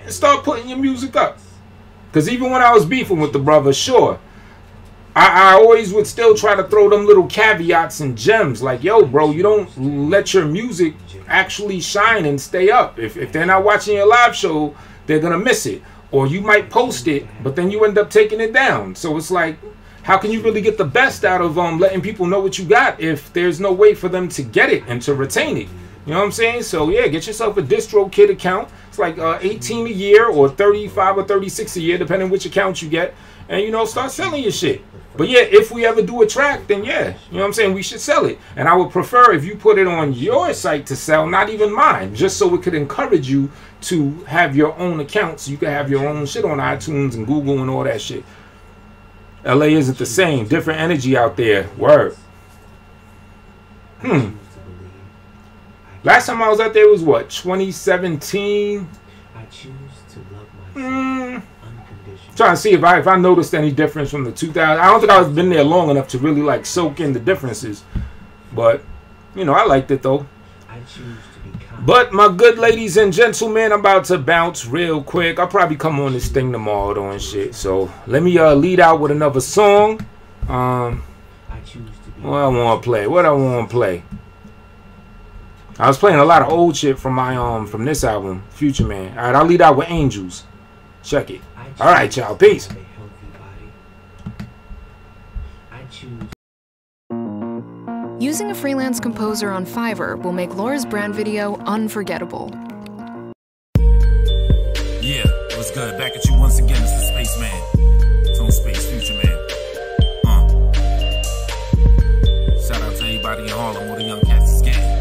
and start putting your music up. Because even when I was beefing with the brother, sure, I always would still try to throw them little caveats and gems. Like, yo, bro, you don't let your music actually shine and stay up. If they're not watching your live show, they're going to miss it. Or you might post it, but then you end up taking it down. So it's like, how can you really get the best out of letting people know what you got if there's no way for them to get it and to retain it? You know what I'm saying? So yeah, get yourself a DistroKid account. It's like 18 a year or 35 or 36 a year, depending which account you get. And, you know, start selling your shit. But yeah, if we ever do a track, then yeah, you know what I'm saying, we should sell it. And I would prefer if you put it on your site to sell, not even mine, just so it could encourage you to have your own account so you can have your own shit on iTunes and Google and all that shit. LA isn't the same. Different energy out there. Word. Last time I was out there was what, 2017? I choose to love myself. Trying to see if I noticed any difference from the 2000. I don't think I've been there long enough to really like soak in the differences, but you know, I liked it though. I choose to be kind. But my good ladies and gentlemen, I'm about to bounce real quick. I'll probably come on this thing tomorrow though and shit. So let me lead out with another song. I choose to be what I want to play. What I want to play. I was playing a lot of old shit from my from this album, Future Man. All right, I'll lead out with Angels. Check it. All right, y'all. Peace. Using a freelance composer on Fiverr will make Laura's brand video unforgettable. Yeah, what's good? Back at you once again. It's the Spaceman. It's on Space, Future Man. Shout out to everybody in Harlem where the young cats is getting.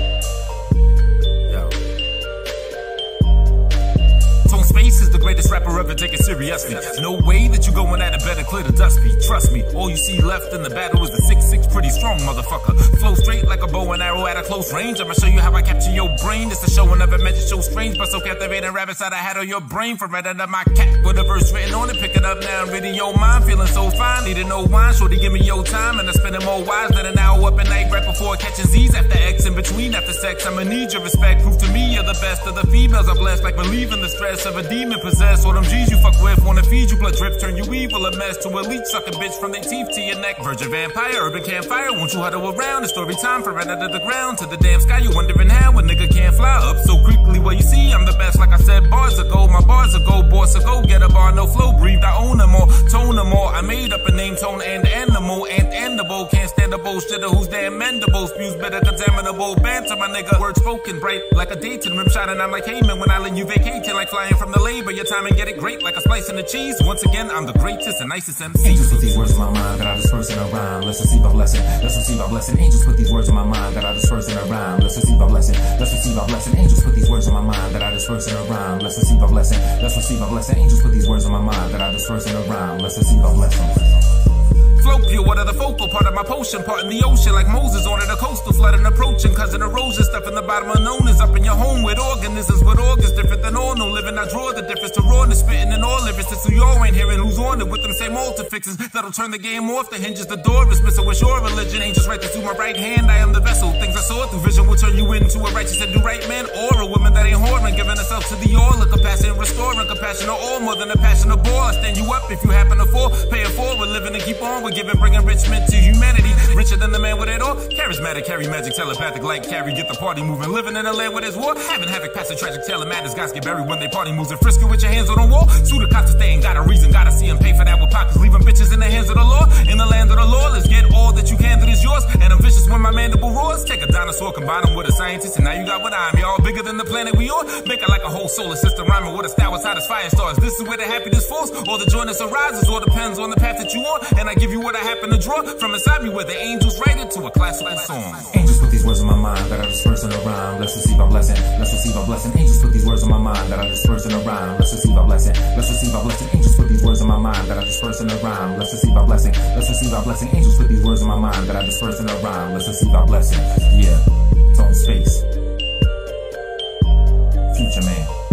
Space is the greatest rapper ever taken seriously. No way that you going at it better clear the dust be. Trust me, all you see left in the battle is the 6'6", pretty strong motherfucker. Flow straight like a bow and arrow at a close range. I'ma show you how I capture your brain. It's a show I never meant to show strange, but so captivating rabbits out I had on your brain. From right under my cat with a verse written on it. Pick it up now and reading your mind. Feeling so fine, needing no wine. Shorty give me your time and I spend it more wise than an hour up at night right before catching Z's. After X in between, after sex, I'ma need your respect. Prove to me you're the best of the females. I'm blessed like relieving the stress of a demon possessed. All them G's you fuck with wanna feed you blood drip, turn you evil, a mess to a leech sucking bitch from their teeth to your neck. Virgin vampire, urban campfire, won't you huddle around? It's story time for right under the ground to the damn sky. You wondering how a nigga can't fly up so quickly. Well, you see, I'm the best, like I said, bars are gold. My bars are gold, boss are go get a bar, no flow, breathed. I own them all, tone them all. I made up a name, tone and animal, and endable. Can't stand the bullshitter who's damn mendable. Spews bitter, contaminable, banter, my nigga. Words spoken bright like a Dayton rim shot, and I'm like, hey man, when I let you vacating, like flying from the labor. Your time and get it great like a slice in the cheese. Once again, I'm the greatest and nicest MC. Angels put these words in my mind that I disperse in a rhyme. Let's receive a blessing. Let's receive a blessing. Angels put these words in my mind that I disperse in a rhyme. Let's receive a blessing. Let's receive a blessing. Angels put these words in my mind that I disperse in a rhyme. Let's receive a blessing. Let's receive a blessing. Angels put these words in my mind that I disperse in a rhyme. Let's receive a blessing. Flow pure, what are the focal part of my potion? Part in the ocean like Moses on a coastal flooding approaching. Cousin erosion, stuff in the bottom unknown is up in your home with organisms with organs different than all. No living, I draw the difference to rawness, spitting in all lyrics. So y'all ain't hearing who's on it with them same altar fixes that'll turn the game off. The hinges, the door is missing with your religion. Angels right there through my right hand. I am the vessel. Things I saw through vision will turn you into a righteous and do right man, or a woman that ain't whoring, giving herself to the all of compassion, restoring compassion or all more than a passion of ball. I stand you up if you happen to fall. Pay it forward, living and keep on. We're giving, bringing enrichment to humanity. Richer than the man with it all. Charismatic, carry magic, telepathic like carry. Get the party moving, living in a land where there's war. Having havoc, passing tragic, tale of madness. Guys get buried when they party moves and frisky with your hands on the wall. Sue the cops to stay, ain't got a reason. Gotta see him pay for that with pockets. Leaving bitches in the hands of the law. In the land of the law, let's get all that you can that is yours. And I'm vicious when my mandible roars. Take a dinosaur, combine them with a scientist, and now you got what I'm. Y'all bigger than the planet we on. Make it like a whole solar system rhyming with a style as hot as fire stars. This is where the happiness falls, or the joyness arises, or depends on the path that you on. And I give you what I happen to draw from inside me, where the angels write it to a classical song. Angels put these words in my mind that I disperse in a rhyme. Let's receive a blessing. Let's receive a blessing. Angels put these words in my mind that I disperse in a rhyme. Let's receive a blessing. Let's receive a blessing. Angels put these words in my mind that I disperse in a rhyme. Let's receive a blessing. Let's receive a blessing. Angels put these words in my mind that I disperse in a rhyme. Let's receive a blessing. Yeah, Tone Space. Future Man.